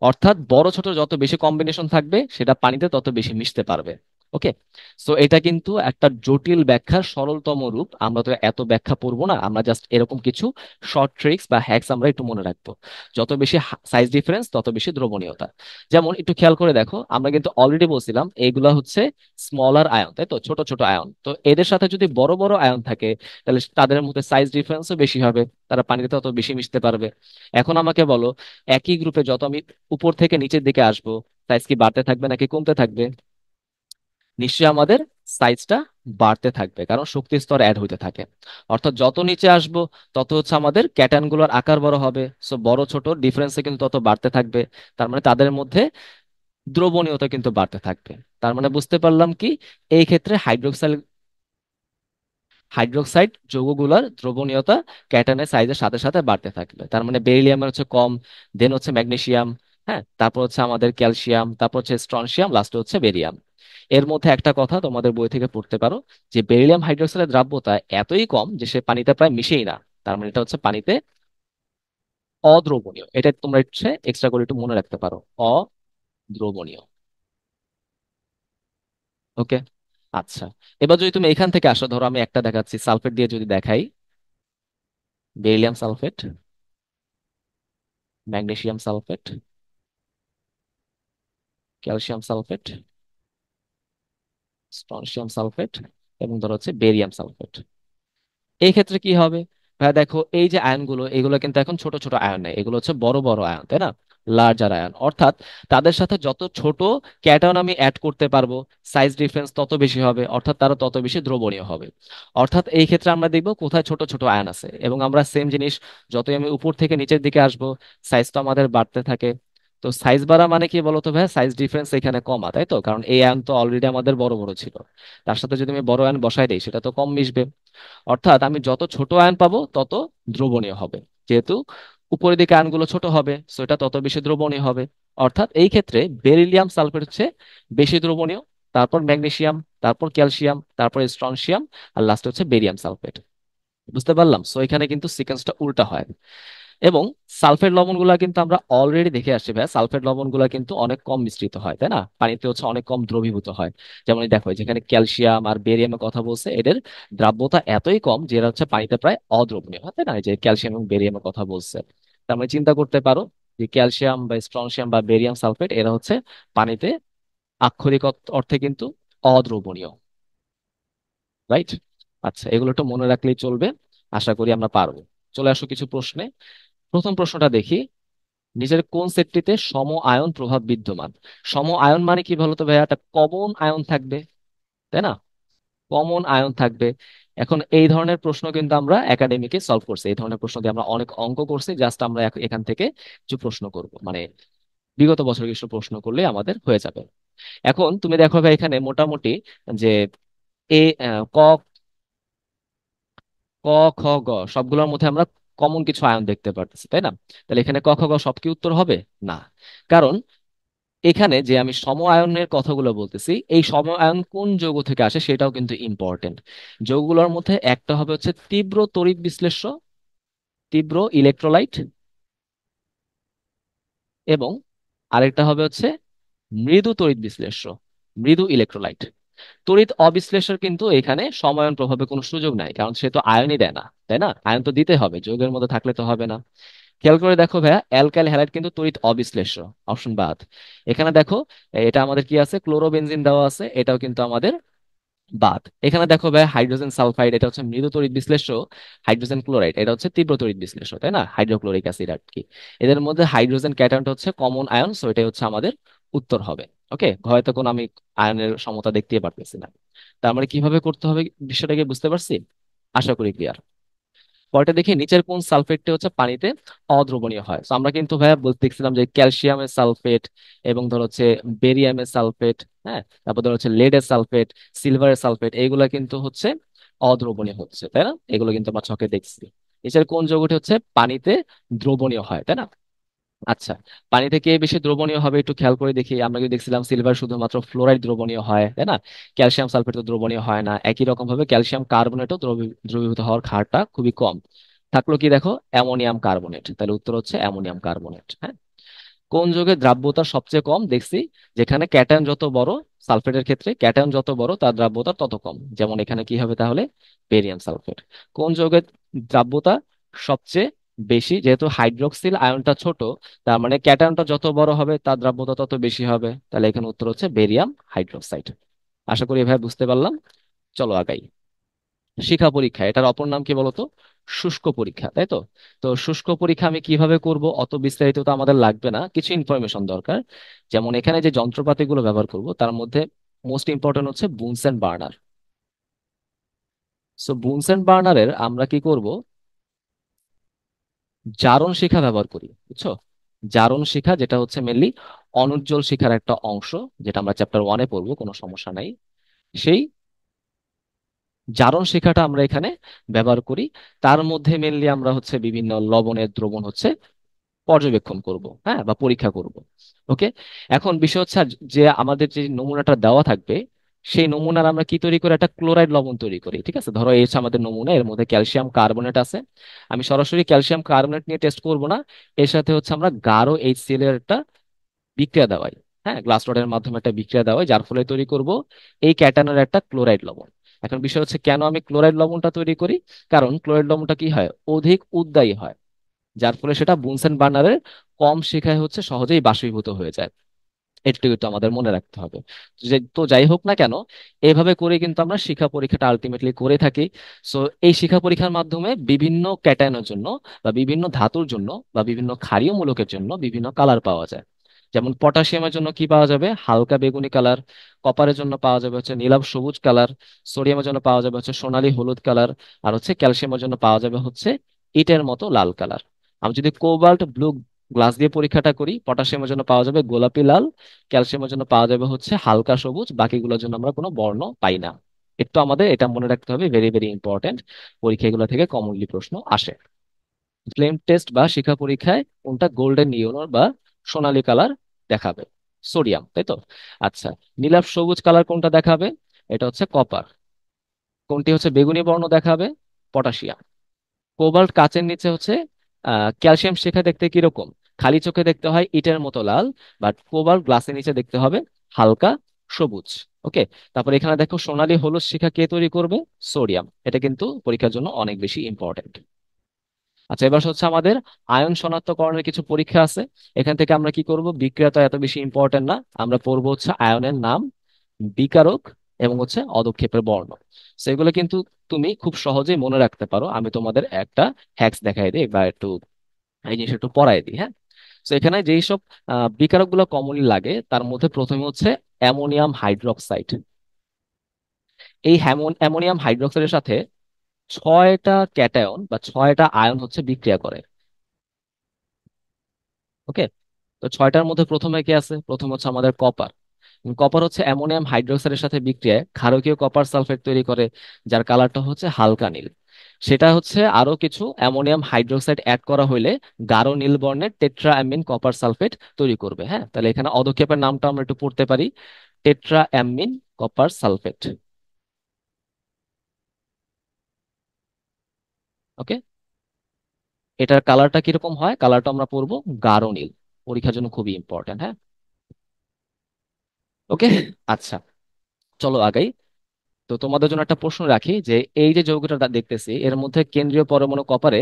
অর্থাৎ বড় ছোট যত বেশি কম্বিনেশন থাকবে সেটা পানিতে তত বেশি মিশতে পারবে। ওকে, সো এটা কিন্তু একটা জটিল ব্যাখ্যার সরলতম রূপ। আমরা তো এত ব্যাখ্যা পড়বো না, আমরা জাস্ট এরকম কিছু শর্ট ট্রিক্স বা হ্যাকস আমরা একটু মনে রাখবো। যত বেশি সাইজ ডিফারেন্স তত বেশি দ্রবণীয়তা। যেমন একটু খেয়াল করে দেখো, আমরা কিন্তু অলরেডি বলছিলাম এইগুলা হচ্ছে স্মলার আয়ন, তাই তো, ছোট ছোট আয়ন। তো এদের সাথে যদি বড় বড় আয়ন থাকে তাহলে তাদের মধ্যে সাইজ ডিফারেন্সও বেশি হবে, তারা পানিতে তত বেশি মিশতে পারবে। এখন আমাকে বলো, একই গ্রুপে যত আমি উপর থেকে নিচের দিকে আসব, সাইজ কি বাড়তে থাকবে নাকি কমতে থাকবে? নিশ্চয়ই আমাদের সাইজটা বাড়তে থাকবে, কারণ শক্তি স্তর অ্যাড হইতে থাকে। অর্থাৎ যত নিচে আসবো তত হচ্ছে আমাদের ক্যাটায়নগুলোর আকার বড় হবে, সো বড় ছোট ডিফারেন্সে কিন্তু তত বাড়তে থাকবে। তার মানে তাদের মধ্যে দ্রবণীয়তা কিন্তু বাড়তে থাকবে। তার মানে বুঝতে পারলাম কি, এই ক্ষেত্রে হাইড্রোক্সাইড যৌগগুলোর দ্রবণীয়তা ক্যাটায়নের সাইজের সাথে সাথে বাড়তে থাকবে। তার মানে বেরিলিয়ামের হচ্ছে কম, দেন হচ্ছে ম্যাগনেসিয়াম, হ্যাঁ, তারপর হচ্ছে আমাদের ক্যালসিয়াম, তারপর হচ্ছে স্ট্রনসিয়াম, লাস্টে হচ্ছে বেরিয়াম। এর মধ্যে একটা কথা তোমাদের বই থেকে পড়তে পারো, যে বেরিলিয়াম হাইড্রোক্সাইডের দ্রাব্যতা এতই কম যে সে পানিতে প্রায় মিশেই না। তার মানে এটা হচ্ছে পানিতে অদ্রবণীয়। এটা তোমরা হচ্ছে এক্সট্রা করে একটু মনে রাখতে পারো, অদ্রবণীয়। ওকে। আচ্ছা, এবার যদি তুমি এখান থেকে আসো, ধরো আমি একটা দেখাচ্ছি সালফেট দিয়ে যদি দেখাই, beryllium sulphate, magnesium sulphate, calcium sulphate, strontium sulphate, এবং ধরো হচ্ছে বেরিয়াম সালফেট। এই ক্ষেত্রে কি হবে? ভাই দেখো, এই যে আয়নগুলো, এগুলো কিন্তু এখন ছোট ছোট আয়ন নেই, এগুলো হচ্ছে বড় বড় আয়ন, তাই না? Larger ion. অর্থাৎ তাদের সাথে যত ছোট ক্যাটায়ন আমি অ্যাড করতে পারবো, সাইজ ডিফারেন্স তত বেশি হবে, অর্থাৎ তারা তত বেশি দ্রবণীয় হবে। অর্থাৎ এই ক্ষেত্রে আমরা দেখবো কোথায় ছোট ছোট আয়ন আছে, এবং আমরা সেম জিনিস যতই আমি উপর থেকে নিচের দিকে আসবো, সাইজ তো আমাদের বাড়তে থাকে। তো সাইজ বাড়া মানে কি বলতো ভাই? সাইজ ডিফারেন্স এখানে কমা, তাই তো? কারণ এই আয়ন তো অলরেডি আমাদের বড় বড় ছিল, তার সাথে যদি আমি বড় আয়ন বসাই দিই সেটা তো কম মিশবে। অর্থাৎ আমি যত ছোট আয়ন পাবো তত দ্রবণীয় হবে। যেহেতু উপরের দিকে আয়নগুলো ছোট হবে, সো এটা তত বেশি দ্রবণীয় হবে। অর্থাৎ এই ক্ষেত্রে বেরিলিয়াম সালফেট হচ্ছে বেশি দ্রবণীয়, তারপর ম্যাগনেসিয়াম, তারপর ক্যালসিয়াম, তারপর স্ট্রনসিয়াম, আর লাস্টে হচ্ছে বেরিয়াম সালফেট। বুঝতে পারলাম? সো এখানে কিন্তু সিকোয়েন্সটা উল্টা হয়। এবং সালফেট লবণগুলা কিন্তু আমরা অলরেডি দেখে আসছি ভাই, সালফেট লবণগুলা কিন্তু অনেক কম মিশ্রিত হয়, তাই না? পানিতে হচ্ছে অনেক কম দ্রবীভূত হয়। যেমন এই দেখো, যেখানে ক্যালসিয়াম আর বেরিয়ামের কথা বলছে, এদের দ্রাব্যতা এতই কম যে এরা হচ্ছে পানিতে প্রায় অদ্রবণীয় হয়, তাই না? এই যে ক্যালসিয়াম এবং বেরিয়ামের কথা বলছে, তার মানে চিন্তা করতে পারো যে ক্যালসিয়াম বা স্ট্রনসিয়াম বা বেরিয়াম সালফেট এরা হচ্ছে পানিতে আক্ষরিক অর্থে কিন্তু অদ্রবণীয়। রাইট? আচ্ছা, এগুলো একটু মনে রাখলেই চলবে, আশা করি আমরা পারবো। চলে আসো কিছু প্রশ্নে। প্রথম প্রশ্নটা দেখি, নিচের কোন সেটটিতে সম আয়ন প্রভাব বিদ্যমান? সম আয়ন মানে কি বলতো ভাইয়া? একটা কমন আয়ন থাকবে, তাই না? কমন আয়ন থাকবে। এখন এই ধরনের প্রশ্ন কিন্তু আমরা একাডেমিকে সলভ করছি, এই ধরনের প্রশ্ন দিয়ে আমরা অনেক অঙ্ক করছি, জাস্ট আমরা এখান থেকে কিছু প্রশ্ন করব, মানে বিগত বছর কিছু প্রশ্ন করলে আমাদের হয়ে যাবে। এখন তুমি দেখো ভাই, এখানে মোটামুটি যে এ ক ক খ গ সবগুলোর মধ্যে আমরা কমন কিছু আয়ন দেখতে পারতেছি, তাই না? তাহলে এখানে ক খ গ সব কি উত্তর হবে? না। কারণ এখানে যে আমি সম আয়নের কথাগুলো বলতেছি, এই সম আয়ন কোন যৌগ থেকে আসে সেটাও কিন্তু ইম্পর্টেন্ট। যৌগগুলোর মধ্যে একটা হবে হচ্ছে তীব্র তড়িৎ বিশ্লেষ্য, তীব্র ইলেকট্রোলাইট, এবং আরেকটা হবে হচ্ছে মৃদু তড়িৎ বিশ্লেষ্য, মৃদু ইলেকট্রোলাইট। তড়িৎ অবিশ্লেষণ কিন্তু এখানে সমায়ন প্রভাবে কোনো সুযোগ নাই, কারণ সে তো আয়নই দেয় না, তাই না? আয়ন তো দিতে হবে, যৌগের মধ্যে থাকলে তো হবে না। খেয়াল করে দেখো ভাইয়া, অ্যালকাইল হ্যালাইড কিন্তু তড়িৎ অবিশ্লেষ্য, অপশন বাদ। এখানে দেখো, এটা আমাদের কি আছে? ক্লোরোবেনজিন দেওয়া আছে, এটাও কিন্তু আমাদের বাদ। এখানে দেখো ভাই, হাইড্রোজেন সালফাইড এটা হচ্ছে মৃদু তড়িৎ বিশ্লেষ্য, হাইড্রোজেন ক্লোরাইড এটা হচ্ছে তীব্র তড়িৎ বিশ্লেষ্য, তাই না? হাইড্রোক্লোরিক অ্যাসিড আর কি। এদের মধ্যে হাইড্রোজেন ক্যাটায়নটা হচ্ছে কমন আয়ন, সো এটাই হচ্ছে আমাদের উত্তর হবে। ওকে, হয়তো কোনো আমি আয়নের সমতা দেখতে পারতেছি না। তার মানে কিভাবে করতে হবে বিষয়টাকে বুঝতে পারছি, আশা করি ক্লিয়ার। পরেরটা দেখি, নিচের কোন সালফেটটি হচ্ছে পানিতে অদ্রবণীয় হয়? তো আমরা কিন্তু ভাইয়া বলতে দেখছিলাম যে ক্যালসিয়ামের সালফেট, এবং ধর হচ্ছে বেরিয়ামের সালফেট, হ্যাঁ, তারপর ধর হচ্ছে লেডের সালফেট, সিলভারের সালফেট, এইগুলা কিন্তু হচ্ছে অদ্রবণীয় হচ্ছে, তাই না? এগুলো কিন্তু আমরা ছকে দেখছি। নিচের কোন যৌগটি হচ্ছে পানিতে দ্রবণীয় হয়, তাই না? আচ্ছা, পানিতে কে বেশি দ্রবণীয় হবে একটু খেয়াল করে দেখি। আমরা কিন্তু দেখছিলাম সিলভার শুধুমাত্র ফ্লোরাইড দ্রবণীয় হয়, তাই না? ক্যালসিয়াম সালফেট তো দ্রবণীয় হয় না। একই রকম ভাবে ক্যালসিয়াম কার্বনেটও দ্রবীভূত হওয়ার হারটা খুবই কম। থাকলো কি দেখো, অ্যামোনিয়াম কার্বনেট। তাহলে উত্তর হচ্ছে অ্যামোনিয়াম কার্বনেট। হ্যাঁ। কোন যৌগের দ্রাব্যতা সবচেয়ে কম দেখছি? যেখানে ক্যাটায়ন যত বড়, সালফেটের ক্ষেত্রে ক্যাটায়ন যত বড় তার দ্রাব্যতা তত কম। যেমন এখানে কি হবে তাহলে? Barium sulphate. কোন যৌগের দ্রাব্যতা সবচেয়ে বেশি? যেহেতু হাইড্রোক্সিল আয়নটা ছোট, তার মানে ক্যাটায়নটা যত বড় হবে তার দ্রাব্যতা তত বেশি হবে। তাহলে এখানে উত্তর হচ্ছে বেরিয়াম হাইড্রোক্সাইড। আশা করি এভাবে বুঝতে পারলাম। চলো আগাই। শিখা পরীক্ষা, এটার অপর নাম কি বলতো? শুষ্ক পরীক্ষা, তাই তো? তো শুষ্ক পরীক্ষা আমি কিভাবে করব, অত বিস্তারিত তো আমাদের লাগবে না, কিছু ইনফরমেশন দরকার। যেমন এখানে যে যন্ত্রপাতিগুলো ব্যবহার করব তার মধ্যে মোস্ট ইম্পর্টেন্ট হচ্ছে বুনসেন বার্নার। সো বুনসেন বার্নারের আমরা কি করব, জারণ শিখা ব্যবহার করি, বুঝছো? জারণ শিখা যেটা হচ্ছে মেনলি অনুজ্জ্বল শিখার একটা অংশ, যেটা আমরা চ্যাপ্টার 1-এ পড়বো, কোনো সমস্যা নাই। সেই জারণ শিখাটা আমরা এখানে ব্যবহার করি। তার মধ্যে মেনলি আমরা হচ্ছে বিভিন্ন লবণের দ্রবণ হচ্ছে পর্যবেক্ষণ করব, হ্যাঁ, বা পরীক্ষা করব। ওকে। এখন বিষয় হচ্ছে যে আমাদের যে নমুনাটা দেওয়া থাকবে, সেই নমুনার আমরা কি তৈরি করি, একটা ক্লোরাইড লবণ তৈরি করি, ঠিক আছে? ধরো এই হচ্ছে আমাদের নমুনা, এর মধ্যে ক্যালসিয়াম কার্বনেট আছে। আমি সরাসরি ক্যালসিয়াম কার্বনেট নিয়ে টেস্ট করব না, এর সাথে হচ্ছে আমরা গাঢ় HCl এর একটা বিক্রিয়া দেওয়াই, হ্যাঁ, গ্লাস রডের মাধ্যমে একটা বিক্রিয়া দেওয়াই, যার ফলে তৈরি করব এই ক্যাটায়নের একটা ক্লোরাইড লবণ। এখন বিষয় হচ্ছে কেন আমি ক্লোরাইড লবণটা তৈরি করি, কারণ ক্লোরাইড লবণটা কি হয়, অধিক উদ্বায়ী হয়, যার ফলে সেটা বুনসেন বার্নারের কম শিখায় হচ্ছে সহজেই বাষ্পীভূত হয়ে যায়। এটুকু একটু আমাদের মনে রাখতে হবে। তো যাই হোক না কেন, এভাবে করে কিন্তু আমরা শিক্ষা পরীক্ষাটা আলটিমেটলি করে থাকি। সো এই শিক্ষা পরীক্ষার মাধ্যমে বিভিন্ন ক্যাটায়নের জন্য বা বিভিন্ন ধাতুর জন্য বা বিভিন্ন ক্ষারীয় মূলকের জন্য বিভিন্ন কালার পাওয়া যায়। যেমন পটাশিয়ামের জন্য কি পাওয়া যাবে, হালকা বেগুনি কালার। কপারের জন্য পাওয়া যাবে হচ্ছে নীলাভ সবুজ কালার। সোডিয়ামের জন্য পাওয়া যাবে হচ্ছে সোনালী হলুদ কালার। আর হচ্ছে ক্যালসিয়ামের জন্য পাওয়া যাবে হচ্ছে ইটের মতো লাল কালার। আমি যদি কোবাল্ট ব্লু গ্লাস দিয়ে পরীক্ষাটা করি, পটাশিয়ামের জন্য পাওয়া যাবে গোলাপি লাল, ক্যালসিয়ামের জন্য পাওয়া যাবে হচ্ছে হালকা সবুজ, বাকিগুলোর জন্য আমরা কোনো বর্ণ পাই না। একটু আমাদের এটা মনে রাখতে হবে, ভেরি ভেরি ইম্পর্টেন্ট, পরীক্ষাগুলো থেকে কমনলি প্রশ্ন আসে। ফ্লেম টেস্ট বা শিখা পরীক্ষায় কোনটা গোল্ডেন ইয়েলো বা সোনালী কালার দেখাবে, সোডিয়াম, তাই তো? আচ্ছা, নীলাভ সবুজ কালার কোনটা দেখাবে, এটা হচ্ছে কপার। কোনটি হচ্ছে বেগুনি বর্ণ দেখাবে, পটাশিয়াম। কোবাল্ট কাচের নিচে হচ্ছে ক্যালসিয়াম শিখা দেখতে কিরকম, খালি চোখে দেখতে হয় ইটের মতো লাল, বাট কোবাল্ট গ্লাসের নিচে দেখতে হবে হালকা সবুজ। ওকে। তারপর এখানে দেখো সোনালী হলুদ শিখা কে তৈরি করবে, সোডিয়াম। এটা কিন্তু পরীক্ষার জন্য অনেক বেশি ইম্পর্টেন্ট। আচ্ছা, এবার হচ্ছে আমাদের আয়ন শনাক্তকরণের কিছু পরীক্ষা আছে। এখান থেকে আমরা কি করব, বিক্রিয়া তো এত বেশি ইম্পর্টেন্ট না, আমরা পড়বো হচ্ছে আয়নের নাম, বিকারক, এবং হচ্ছে অদক্ষেপের বর্ণ। সেগুলো কিন্তু তুমি খুব সহজেই মনে রাখতে পারো, আমি তোমাদের একটা হ্যাক্স দেখাই দিই বা একটু এই জিনিস একটু পড়াই দিই, হ্যাঁ। তো এখানে যেই সব বিকারক গুলো কমনলি লাগে তার মধ্যে প্রথমে হচ্ছে অ্যামোনিয়াম হাইড্রোক্সাইড। এই অ্যামোনিয়াম হাইড্রোক্সাইডের সাথে 6টা ক্যাটায়ন বা 6টা আয়ন হচ্ছে বিক্রিয়া করে। ওকে। তো 6টার মধ্যে প্রথমে কি আছে, প্রথম হচ্ছে আমাদের কপার। কপার হচ্ছে অ্যামোনিয়াম হাইড্রোক্সাইডের সাথে বিক্রিয়ায় ক্ষারকীয় কপার সালফেট তৈরি করে, যার কালারটা হচ্ছে হালকা নীল। সেটা হচ্ছে আরো কিছু অ্যামোনিয়াম হাইড্রোক্সাইড অ্যাড করা হইলে গাঢ় নীল বর্ণের টেট্রা অ্যামিন কপার সালফেট তৈরি করবে, হ্যাঁ। তাহলে এখানে অদক্ষেপের নামটা আমরা একটু পড়তে পারি, টেট্রা অ্যামিন কপার সালফেট। ওকে। এটার কালারটা কিরকম হয়, কালারটা আমরা পড়বো গাঢ় নীল, পরীক্ষার জন্য খুবই ইম্পর্টেন্ট, হ্যাঁ। ওকে। আচ্ছা, চলো আগাই। তো তোমাদের জন্য একটা প্রশ্ন রাখি যে এই যে যৌগটা দেখতেছি এর মধ্যে কেন্দ্রীয় পরমাণু কপারে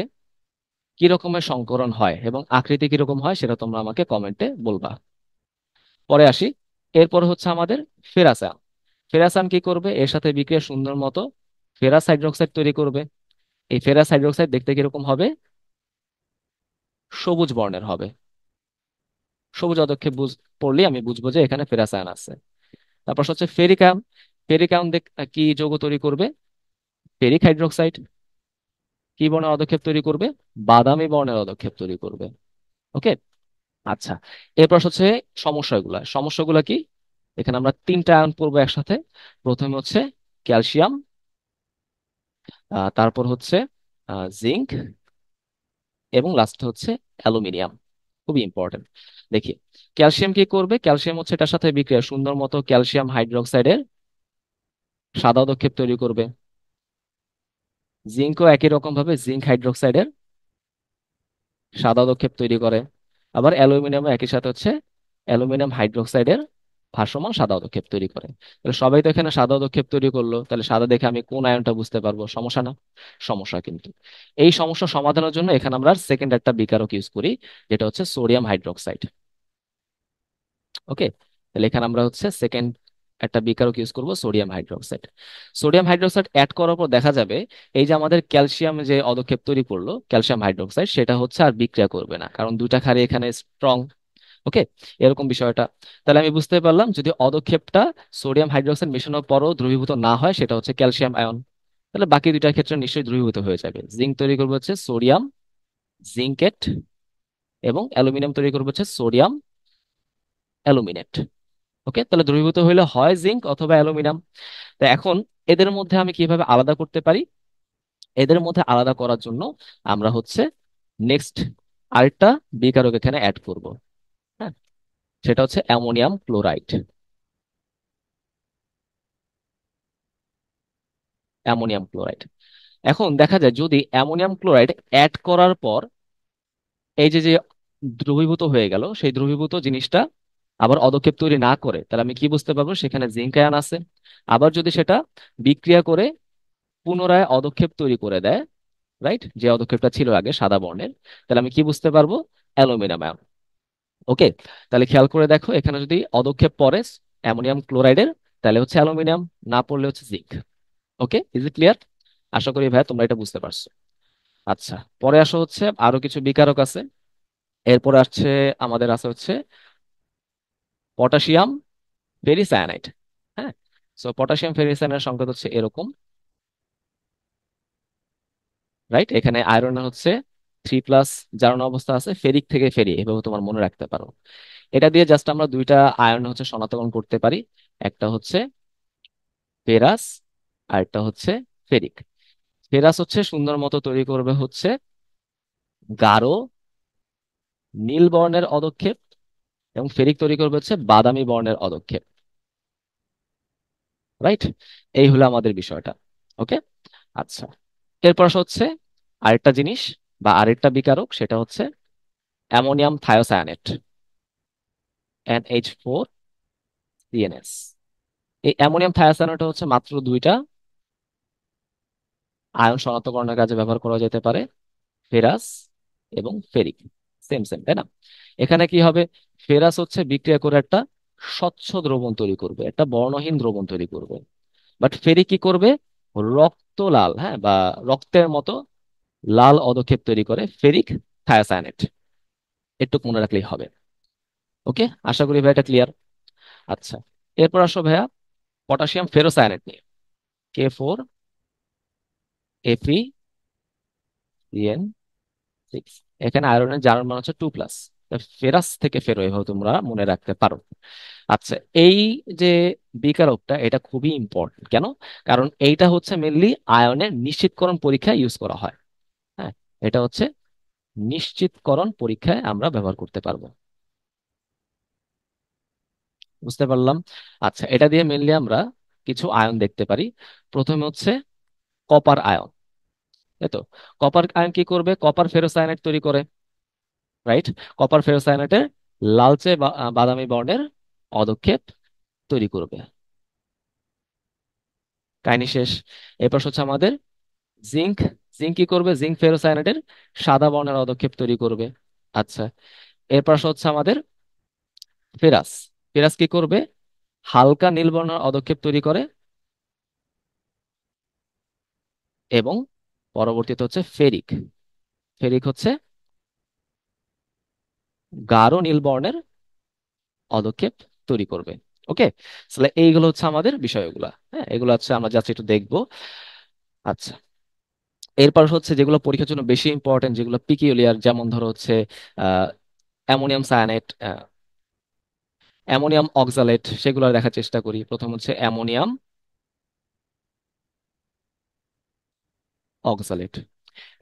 কি রকমের সংকরণ হয় এবং আকৃতি কিরকম হয় সেটা তোমরা আমাকে কমেন্টে বলবা। পরে আসি। এরপর হচ্ছে আমাদের ফেরাসান। ফেরাসান কি করবে, এর সাথে বিক্রিয়া সুন্দর মতো ফেরাস হাইড্রোক্সাইড তৈরি করবে। এই ফেরাস হাইড্রোক্সাইড দেখতে কিরকম হবে, সবুজ বর্ণের হবে। সবুজ অদক্ষেপ পড়লেই আমি বুঝবো যে এখানে ফেরাস আয়ন আছে। তারপর হচ্ছে ফেরিক আয়ন। ফেরিক আয়ন কি যৌগ তৈরি করবে, ফেরিক হাইড্রোক্সাইড। কি বর্ণের পদক্ষেপ তৈরি করবে, বাদামি বর্ণের পদক্ষেপ তৈরি করবে। ওকে। আচ্ছা, এরপর হচ্ছে সমস্যাগুলা কি, এখানে আমরা 3টা আয়ন পড়বো একসাথে। প্রথমে হচ্ছে ক্যালসিয়াম, তারপর হচ্ছে জিঙ্ক, এবং লাস্টে হচ্ছে অ্যালুমিনিয়াম। খুবই ইম্পর্টেন্ট। দেখি, ক্যালসিয়াম কি করবে, ক্যালসিয়াম হচ্ছে এটার সাথে বিক্রিয়া সুন্দর মতো ক্যালসিয়াম হাইড্রোক্সাইডের সাদা পদক্ষেপ তৈরি করবে। জিঙ্কও একই রকম ভাবে জিঙ্ক হাইড্রোক্সাইডের সাদা পদক্ষেপ তৈরি করে। আবার অ্যালুমিনিয়ামও একই সাথে হচ্ছে অ্যালুমিনিয়াম হাইড্রোক্সাইডের ভাসমান সাদা পদক্ষেপ তৈরি করে। তাহলে সবাই তো এখানে সাদা পদক্ষেপ তৈরি করলো, তাহলে সাদা দেখে আমি কোন আয়নটা বুঝতে পারবো, সমস্যা না? সমস্যা কিন্তু। এই সমস্যা সমাধানের জন্য এখানে আমরা সেকেন্ড একটা বিকারক ইউজ করি, যেটা হচ্ছে সোডিয়াম হাইড্রোক্সাইড। ওকে। তাহলে এখানে আমরা হচ্ছে সেকেন্ড একটা বিকারক ইউজ করব sodium hydroxide. Sodium hydroxide add করার পর দেখা যাবে এই যে আমাদের ক্যালসিয়াম যে পদক্ষেপ তৈরি করলো ক্যালসিয়াম হাইড্রোক্সাইড, সেটা হচ্ছে আর বিক্রিয়া করবে না, কারণ দুইটা ক্ষারই এখানে স্ট্রং। ওকে, এরকম বিষয়টা। তাহলে আমি বুঝতে পারলাম যদি অদক্ষেপটা সোডিয়াম হাইড্রোক্সাইড মেশানোর পরও দ্রবীভূত না হয় সেটা হচ্ছে ক্যালসিয়াম আয়ন। তাহলে বাকি দুইটার ক্ষেত্রে নিশ্চয়ই দ্রবীভূত হয়ে যাবে। জিঙ্ক তৈরি করবে হচ্ছে সোডিয়াম জিঙ্কেট, এবং অ্যালুমিনিয়াম তৈরি করবে হচ্ছে সোডিয়াম অ্যালুমিনেট। ওকে, তাহলে দ্রবীভূত হইলে হয় জিঙ্ক অথবা অ্যালুমিনিয়াম। তো এখন এদের মধ্যে আমি কিভাবে আলাদা করতে পারি? এদের মধ্যে আলাদা করার জন্য আমরা হচ্ছে নেক্সট আরেকটা বিকারক এখানে অ্যাড করব। হ্যাঁ, সেটা হচ্ছে অ্যামোনিয়াম ক্লোরাইড। Ammonium chloride. এখন দেখা যায় যদি অ্যামোনিয়াম ক্লোরাইড অ্যাড করার পর এই যে যে দ্রবীভূত হয়ে গেল, সেই দ্রবীভূত জিনিসটা আবার অদক্ষেপ তৈরি না করে, তাহলে আমি কি বুঝতে পারবো সেখানে জিঙ্ক আয়ন আছে। আবার যদি সেটা বিক্রিয়া করে পুনরায় অদক্ষেপ তৈরি করে দেয়, রাইট, যে অদক্ষেপটা ছিল আগে সাদা বর্ণের, তাহলে আমি কি বুঝতে পারবো? Aluminium ion. ওকে, তাহলে খেয়াল করে দেখো এখানে যদি অদক্ষেপ পড়ে অ্যামোনিয়াম ক্লোরাইডের, তাহলে হচ্ছে অ্যালুমিনিয়াম, না পড়লে হচ্ছে zinc. Okay, is it clear? আশা করি ভাই তোমরা এটা বুঝতে পারছো। আচ্ছা, পরে আসো হচ্ছে আরো কিছু বিকারক আছে। এরপরে আসছে আমাদের আছে হচ্ছে পটাশিয়াম ফেরিসায়ানাইড। হ্যাঁ, সো পটাশিয়াম ফেরিসায়ানাইড সংকেত হচ্ছে এরকম, রাইট। এখানে আয়রন হচ্ছে 3+, জারণ অবস্থা আছে, ফেরিক থেকে ফেরি, এভাবে তোমার মনে রাখতে পারো। এটা দিয়ে জাস্ট আমরা দুইটা আয়ন হচ্ছে শনাক্তকরণ করতে পারি। একটা হচ্ছে ফেরাস, আর একটা হচ্ছে ফেরিক। ফেরাস হচ্ছে সুন্দর মতো তৈরি করবে হচ্ছে গাঢ় নীল বর্ণের অদক্ষেপ, এবং ফেরিক তৈরি করবে হচ্ছে বাদামি বর্ণের অদক্ষেপ, রাইট। এই হলো আমাদের বিষয়টা। ওকে, আচ্ছা। এরপর আসা হচ্ছে আরেকটা জিনিস বা আরেকটা বিকারক, সেটা হচ্ছে অ্যামোনিয়াম থায়োসায়ানেট, NH4CnS। এই অ্যামোনিয়াম থায়োসায়ানেট হচ্ছে মাত্র দুইটা আয়ন শনাক্তকরণের কাজে ব্যবহার করা যেতে পারে, ফেরাস এবং ফেরিক। সেম সেম, তাই না? এখানে কি হবে? ফেরাস হচ্ছে বিক্রিয়া করে একটা স্বচ্ছ দ্রবণ তৈরি করবে, একটা বর্ণহীন দ্রবণ তৈরি করবে। বাট ফেরিক কি করবে? রক্ত লাল, হ্যাঁ, বা রক্তের মতো লাল অদক্ষেপ তৈরি করে ফেরিক থায়োসায়ানেট। একটু মনে রাখলেই হবে। ওকে, আশা করি ভাই এটা ক্লিয়ার। আচ্ছা, এরপর আসো ভাইয়া পটাশিয়াম ফেরোসায়ানেট নিয়ে, K4Fe3। এখানে আয়রনের জারণ মান হচ্ছে 2+, ফেরাস থেকে ফেরো, এভাবে তোমরা মনে রাখতে পারো। আচ্ছা, এই যে বিকারকটা এটা খুবই ইম্পর্টেন্ট। কেন? কারণ এইটা হচ্ছে মেনলি আয়নের নিশ্চিতকরণ পরীক্ষায় ইউজ করা হয়। হ্যাঁ, এটা হচ্ছে নিশ্চিতকরণ পরীক্ষায় আমরা ব্যবহার করতে পারবো। বুঝতে পারলাম। আচ্ছা, এটা দিয়ে মেনলি আমরা কিছু আয়ন দেখতে পারি। প্রথমে হচ্ছে কপার আয়ন। তাই তো, কপার আয়ন কি করবে? কপার ফেরোসায়ানাইড তৈরি করে, রাইট। কপার ফেরোসায়ানাইডের লালচে বাদামি বর্ণের অদক্ষেপ তৈরি করবে। কাহিনী শেষ। এরপর হচ্ছে আমাদের জিঙ্ক। জিঙ্ক কি করবে? জিঙ্ক ফেরোসায়ানাইডের সাদা বর্ণের অদক্ষেপ তৈরি করবে। আচ্ছা, এরপর হচ্ছে আমাদের ফেরাস। ফেরাস কি করবে? হালকা নীল বর্ণের অদক্ষেপ তৈরি করে। এবং পরবর্তীতে হচ্ছে ফেরিক। ফেরিক হচ্ছে গাঢ় নীল বর্ণের পদক্ষেপ তৈরি করবে। ওকে, তাহলে এইগুলো হচ্ছে আমাদের বিষয়গুলা। হ্যাঁ, এগুলো হচ্ছে আমরা জাস্ট একটু দেখবো। আচ্ছা, এরপর হচ্ছে যেগুলো পরীক্ষার জন্য বেশি ইম্পর্টেন্ট, যেগুলো পিকিউলিয়ার, যেমন ধরো হচ্ছে আহ অ্যামোনিয়াম সায়ানেট, অ্যামোনিয়াম অক্সালেট, সেগুলো দেখার চেষ্টা করি। প্রথম হচ্ছে অ্যামোনিয়াম অক্সালেট।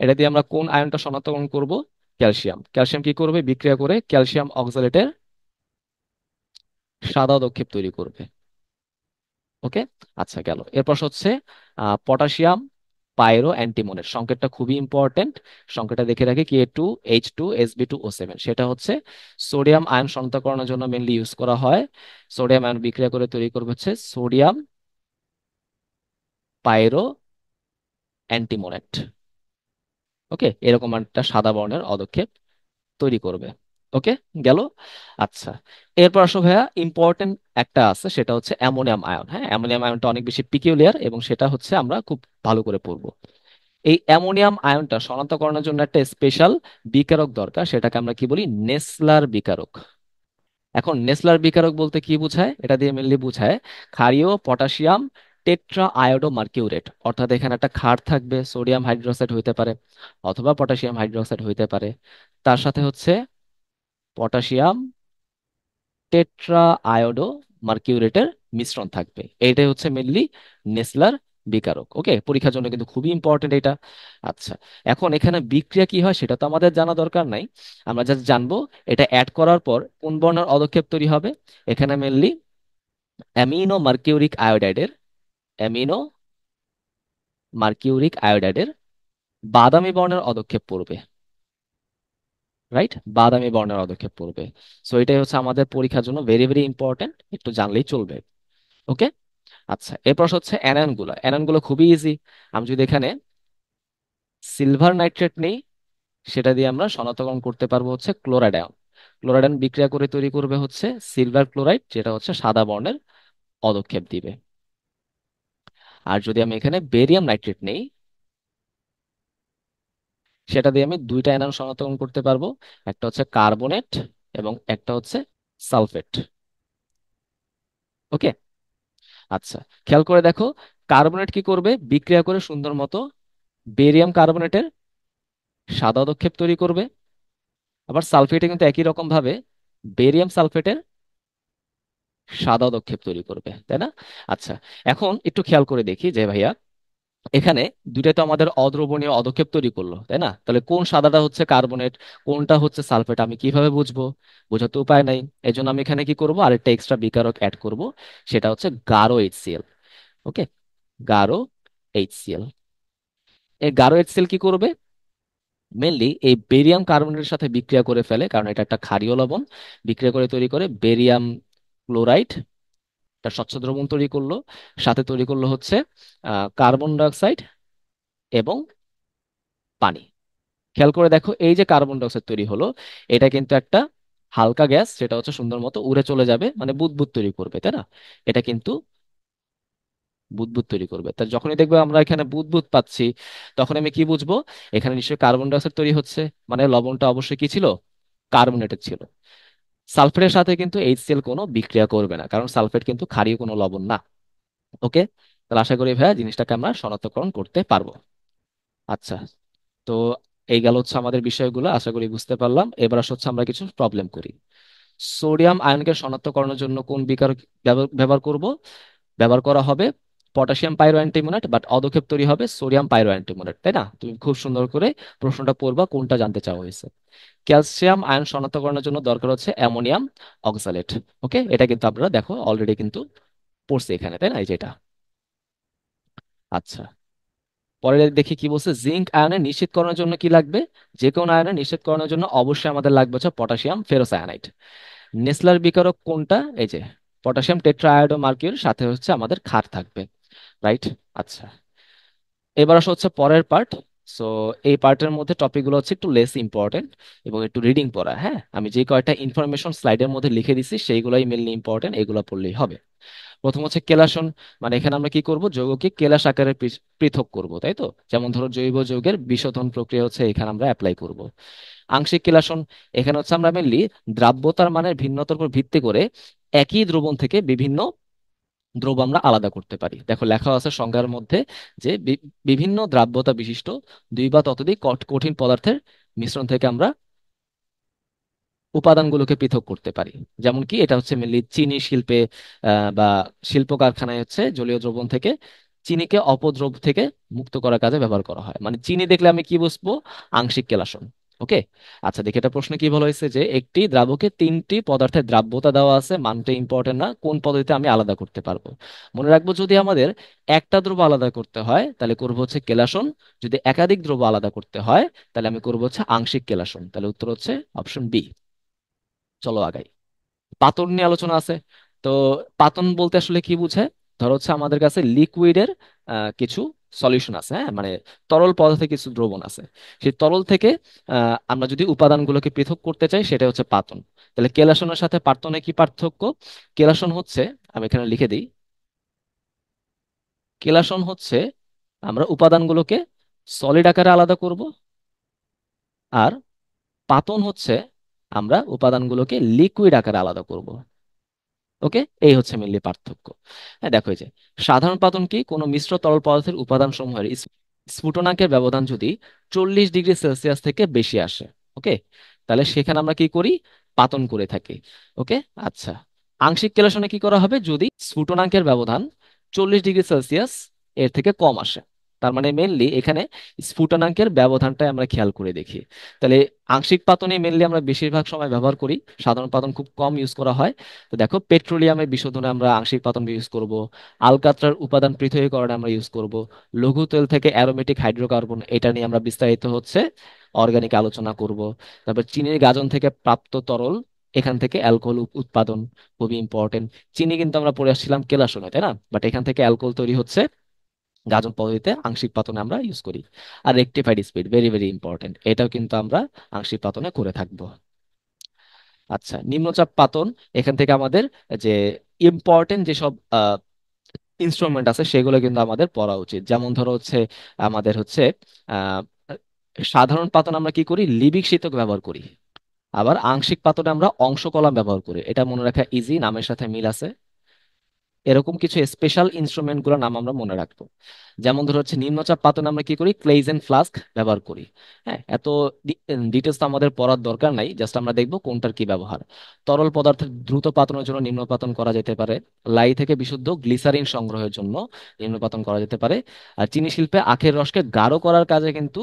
এটা দিয়ে আমরা কোন আয়নটা শনাক্তকরণ করব? ক্যালসিয়াম। ক্যালসিয়াম কি করবে? বিক্রিয়া করে ক্যালসিয়াম অক্সালেটের সাদা দক্ষেপ তৈরি করবে। ওকে, আচ্ছা গেল। এরপর হচ্ছে পটাশিয়াম পাইরো অ্যান্টিমনের সংকেতটা খুবই ইম্পর্টেন্ট। সংকেতটা দেখে রাখি, K2H2SB2O7। সেটা হচ্ছে সোডিয়াম আয়ন শনাক্তকরণের জন্য মেনলি ইউজ করা হয়। সোডিয়াম আয়ন বিক্রিয়া করে তৈরি করবে হচ্ছে সোডিয়াম পাইরো অ্যান্টিমোনেট। ওকে, এরকম একটা সাদা বর্ণের অদক্ষেপ তৈরি করবে। ওকে, গেল। আচ্ছা, এরপর আসো ভাইয়া, ইম্পর্টেন্ট একটা আছে, সেটা হচ্ছে অ্যামোনিয়াম আয়ন। হ্যাঁ, অ্যামোনিয়াম আয়নটা অনেক বেশি পিকিউলিয়ার এবং সেটা হচ্ছে আমরা খুব ভালো করে পড়বো। এই অ্যামোনিয়াম আয়নটা শনাক্তকরণের জন্য একটা স্পেশাল বিকারক দরকার, সেটাকে আমরা কি বলি, নেসলার বিকারক। এখন নেসলার বিকারক বলতে কি বোঝায়, এটা দিয়ে মেনলি বোঝায় ক্ষারীয় পটাশিয়াম টেট্রা আয়োডো মার্কিউরেট। অর্থাৎ এখানে একটা ক্ষার থাকবে, সোডিয়াম হাইড্রোক্সাইড হইতে পারে অথবা পটাশিয়াম হাইড্রোক্সাইড হইতে পারে, তার সাথে হচ্ছে পটাশিয়াম টেট্রা আয়োডো মার্কিউরেটের মিশ্রণ থাকবে। এইটাই হচ্ছে মেনলি নেসলার বিকারক। ওকে, পরীক্ষার জন্য কিন্তু খুবই ইম্পর্টেন্ট এটা। আচ্ছা, এখন এখানে বিক্রিয়া কি হয় সেটা তো আমাদের জানা দরকার নাই, আমরা জাস্ট জানবো এটা অ্যাড করার পর কোন বর্ণের অদক্ষেপ তৈরি হবে। এখানে মেনলি অ্যামিনো মার্কিউরিক আয়োডাইডের অ্যামিনো মার্কিউরিক আয়োডাইডের বাদামি বর্ণের অদক্ষেপ পড়বে। রাইট, বাদামি বর্ণের অদক্ষেপ পড়বে। সো এটাই হচ্ছে আমাদের পরীক্ষার জন্য ভেরি ভেরি ইম্পর্টেন্ট, একটু জানলেই চলবে। ওকে। আচ্ছা, এরপর হচ্ছে অ্যানায়নগুলো। অ্যানায়নগুলো খুবই ইজি। আমি যদি এখানে সিলভার নাইট্রেট নেই, সেটা দিয়ে আমরা শনাক্তকরণ করতে পারবো হচ্ছে ক্লোরাইড আয়ন। ক্লোরাইড আয়ন বিক্রিয়া করে তৈরি করবে হচ্ছে সিলভার ক্লোরাইড, যেটা হচ্ছে সাদা বর্ণের পদক্ষেপ দিবে। আর যদি আমি এখানে বেরিয়াম নাইট্রেট নেই, সেটা দিয়ে আমি দুইটা অ্যানায়ন শনাক্তকরণ করতে পারবো, একটা হচ্ছে কার্বনেট এবং একটা হচ্ছে সালফেট। ওকে। আচ্ছা, খেয়াল করে দেখো, কার্বনেট কি করবে, বিক্রিয়া করে সুন্দর মতো বেরিয়াম কার্বনেটের সাদা পদক্ষেপ তৈরি করবে। আবার সালফেটে কিন্তু একই রকম ভাবে বেরিয়াম সালফেটের সাদা পদক্ষেপ তৈরি করবে, তাই না? আচ্ছা, এখন একটু খেয়াল করে দেখি যে ভাইয়া, এখানে দুইটা তো আমাদের অদ্রবণীয় পদক্ষেপ তৈরি করলো, তাই না? তাহলে কোন সাদাটা হচ্ছে কার্বনেট, কোনটা হচ্ছে সালফেট, আমি কিভাবে বুঝবো? বোঝার তো উপায় নাই। এই জন্য আমি এখানে কি করব, আরেকটা এক্সট্রা বিকারক অ্যাড করব, সেটা হচ্ছে গাঢ় এইচসিএল। ওকে, গাঢ় এইচসিএল। এই গাঢ় এইচসিএল কি করবে, মেনলি এই বেরিয়াম কার্বনেটের সাথে বিক্রিয়া করে ফেলে, কারণ এটা একটা ক্ষারীয় লবণ। বিক্রিয়া করে তৈরি করে বেরিয়াম ক্লোরাইড, একটা স্বচ্ছ দ্রবণ তৈরি করলো, সাথে তৈরি করলো হচ্ছে কার্বন ডাইঅক্সাইড এবং পানি। খেয়াল করে দেখো, এই যে কার্বন ডাইঅক্সাইড তৈরি হলো, এটা কিন্তু একটা হালকা গ্যাস, সেটা হচ্ছে সুন্দর মতো উড়ে চলে যাবে, মানে বুদবুদ তৈরি করবে, তাই না? এটা কিন্তু বুদবুদ তৈরি করবে। তা যখনই দেখবে আমরা এখানে বুদবুদ পাচ্ছি, তখন আমি কি বুঝবো, এখানে নিশ্চয়ই কার্বন ডাইঅক্সাইড তৈরি হচ্ছে, মানে লবণটা অবশ্যই কি ছিল, কার্বনেটেড ছিল। সালফেটের সাথে কিন্তু এইচসিএল কোনো বিক্রিয়া করবে না, কারণ সালফেট কিন্তু ক্ষারীয় কোনো লবণ না। ওকে, তাহলে আশা করি ভাইয়া জিনিসটাকে আমরা শনাক্তকরণ করতে পারবো। আচ্ছা, তো এই গেল হচ্ছে আমাদের বিষয়গুলো, আশা করি বুঝতে পারলাম। এবার আসলে হচ্ছে আমরা কিছু প্রবলেম করি। সোডিয়াম আয়নকে শনাক্তকরণের জন্য কোন বিকার ব্যবহার করব? ব্যবহার করা হবে পটাশিয়াম পাইরো অ্যান্টিমোনেট, বাট অদক্ষেপ তৈরি হবে সোডিয়াম পাইরো অ্যান্টিমোনেট, তাই না? তুমি খুব সুন্দর করে প্রশ্নটা পড়বা, কোনটা জানতে চাওয়া হয়েছে। ক্যালসিয়াম আয়ন শনাক্তকরণের জন্য দরকার হচ্ছে অ্যামোনিয়াম অক্সালেট। ওকে, এটা কিন্তু আপনারা দেখো অলরেডি কিন্তু পড়ছে এখানে, তাই না? এই যেটা। আচ্ছা, পরে দেখি কি বলছে, জিঙ্ক আয়নে নিশ্চিতকরণের জন্য কি লাগবে? যে কোনো আয়নে নিশ্চিতকরণের জন্য অবশ্যই আমাদের লাগবে হচ্ছে পটাশিয়াম ফেরোসায়ানাইড। নেসলার বিকারক কোনটা? এই যে পটাশিয়াম টেট্রাআয়োডো মার্কিউর, সাথে হচ্ছে আমাদের ক্ষার থাকবে। রাইট। আচ্ছা, এবার আসা হচ্ছে পরের পার্ট। সো এই পার্টের মধ্যে টপিকগুলো হচ্ছে একটু লেস ইম্পর্টেন্ট এবং একটু রিডিং পড়া। হ্যাঁ, আমি যে কয়টা ইনফরমেশন স্লাইডের মধ্যে লিখে দিছি সেইগুলোই মেনলি ইম্পর্টেন্ট, এগুলো পড়লেই হবে। প্রথম হচ্ছে কেলাসন, মানে এখানে আমরা কি করব, যৌগকে কেলাস আকারে পৃথক করব, তাই তো? যেমন ধরো জৈব যৌগের বিশোধন প্রক্রিয়া হচ্ছে এখানে আমরা অ্যাপ্লাই করব। আংশিক কেলাসন, এখানে হচ্ছে আমরা মেনলি দ্রাব্যতার মানের ভিন্নতার উপর ভিত্তি করে একই দ্রবণ থেকে বিভিন্ন দ্রব আমরা আলাদা করতে পারি। দেখো লেখা আছে সংজ্ঞার মধ্যে যে বিভিন্ন দ্রাব্যতা বিশিষ্ট দুই বা ততোধিক কঠিন পদার্থের মিশ্রণ থেকে আমরা উপাদানগুলোকে পৃথক করতে পারি। যেমন কি, এটা হচ্ছে মেনলি চিনি শিল্পে বা শিল্প কারখানায় হচ্ছে জলীয় দ্রবণ থেকে চিনিকে অপদ্রব থেকে মুক্ত করার কাজে ব্যবহার করা হয়। মানে চিনি দেখলে আমি কি বুঝবো, আংশিক কেলাসন। ওকে। আচ্ছা, দেখি এটা প্রশ্ন কি বলা হয়েছে, যে একটি দ্রাবকে তিনটি পদার্থের দ্রাব্যতা দেওয়া আছে, মানটা ইম্পর্টেন্ট না, কোন পদ্ধতিতে আমি আলাদা করতে পারবো। মনে রাখবো, যদি আমাদের একটা দ্রব্য আলাদা করতে হয় তাহলে করবো হচ্ছে কেলাসন, যদি একাধিক দ্রব্য আলাদা করতে হয় তাহলে আমি করবো হচ্ছে আংশিক কেলাসন। তাহলে উত্তর হচ্ছে অপশন বি। চলো আগাই। পাতন নিয়ে আলোচনা আছে। তো পাতন বলতে আসলে কি বোঝায়? ধরো হচ্ছে আমাদের কাছে লিকুইডের কিছু সলিউশন আছে, হ্যাঁ, মানে তরল পদার্থে কিছু দ্রবণ আছে। সেই তরল থেকে আমরা যদি উপাদানগুলোকে পৃথক করতে চাই সেটা হচ্ছে পাতন। তাহলে কেলাসনের সাথে পার্তনে কি পার্থক্য? কেলাসন হচ্ছে, আমি এখানে লিখে দিই, কেলাসন হচ্ছে আমরা উপাদানগুলোকে সলিড আকারে আলাদা করব, আর পাতন হচ্ছে আমরা উপাদানগুলোকে লিকুইড আকারে আলাদা করব। ওকে, এই হচ্ছে মেনলি পার্থক্য। হ্যাঁ, দেখো এই যে সাধারণ পাতন কি, কোনো মিশ্র তরল পদার্থের উপাদান সমূহের স্ফুটনাঙ্কের ব্যবধান যদি 40 ডিগ্রি সেলসিয়াস থেকে বেশি আসে, ওকে, তাহলে সেখানে আমরা কি করি, পাতন করে থাকি। ওকে, আচ্ছা, আংশিক কেলসনে কি করা হবে, যদি স্ফুটনাঙ্কের ব্যবধান 40 ডিগ্রি সেলসিয়াস এর থেকে কম আসে। তার মানে মেনলি এখানে স্ফুটনাঙ্কের ব্যবধানটাই আমরা খেয়াল করে দেখি। তাহলে আংশিক পাতনই মেনলি আমরা বেশিরভাগ সময় ব্যবহার করি, সাধারণ পাতন খুব কম ইউজ করা হয়। তো দেখো, পেট্রোলিয়ামের বিশোধনে আমরা আংশিক পাতন ইউজ করব, আলকাতরার উপাদান পৃথকীকরণে আমরা ইউজ করব, লঘু তেল থেকে অ্যারোমেটিক হাইড্রোকার্বন, এটা নিয়ে আমরা বিস্তারিত হচ্ছে অর্গানিক আলোচনা করব। তারপর চিনির গাজন থেকে প্রাপ্ত তরল, এখান থেকে অ্যালকোহল উৎপাদন, খুবই ইম্পর্টেন্ট। চিনি কিন্তু আমরা পড়ে আসছিলাম কেলাসনে, তাই না? বাট এখান থেকে অ্যালকোহল তৈরি হচ্ছে গাজন পদ্ধতিতে, আংশিক পাতনে আমরা ইউজ করি। আর rectified spirit, very very important, এটাও কিন্তু আমরা আংশিক পাতনে করে থাকবো। আচ্ছা, নিম্নচাপ পাতন, এখান থেকে আমাদের যে ইম্পর্টেন্ট যেসব ইনস্ট্রুমেন্ট আছে সেগুলো কিন্তু আমাদের পড়া উচিত। যেমন ধরো হচ্ছে আমাদের হচ্ছে আহ সাধারণ পাতন আমরা কি করি, লিবিক শীতক ব্যবহার করি। আবার আংশিক পাতনে আমরা অংশ কলাম ব্যবহার করি, এটা মনে রাখা ইজি, নামের সাথে মিল আছে। এরকম কিছু স্পেশাল ইনস্ট্রুমেন্ট গুলোর নাম আমরা মনে রাখবো। যেমন ধরো হচ্ছে নিম্নচাপ পাতনে আমরা কি করি, ক্লেইজেন ফ্লাস্ক ব্যবহার করি। হ্যাঁ, এত ডিটেলস তো আমাদের পড়ার দরকার নাই, জাস্ট আমরা দেখবো কোনটার কি ব্যবহার। তরল পদার্থের দ্রুত পাতনের জন্য নিম্নপাতন করা যেতে পারে। লাই থেকে বিশুদ্ধ গ্লিসারিন সংগ্রহের জন্য নিম্নপাতন করা যেতে পারে। আর চিনি শিল্পে আখের রসকে গাঢ় করার কাজে কিন্তু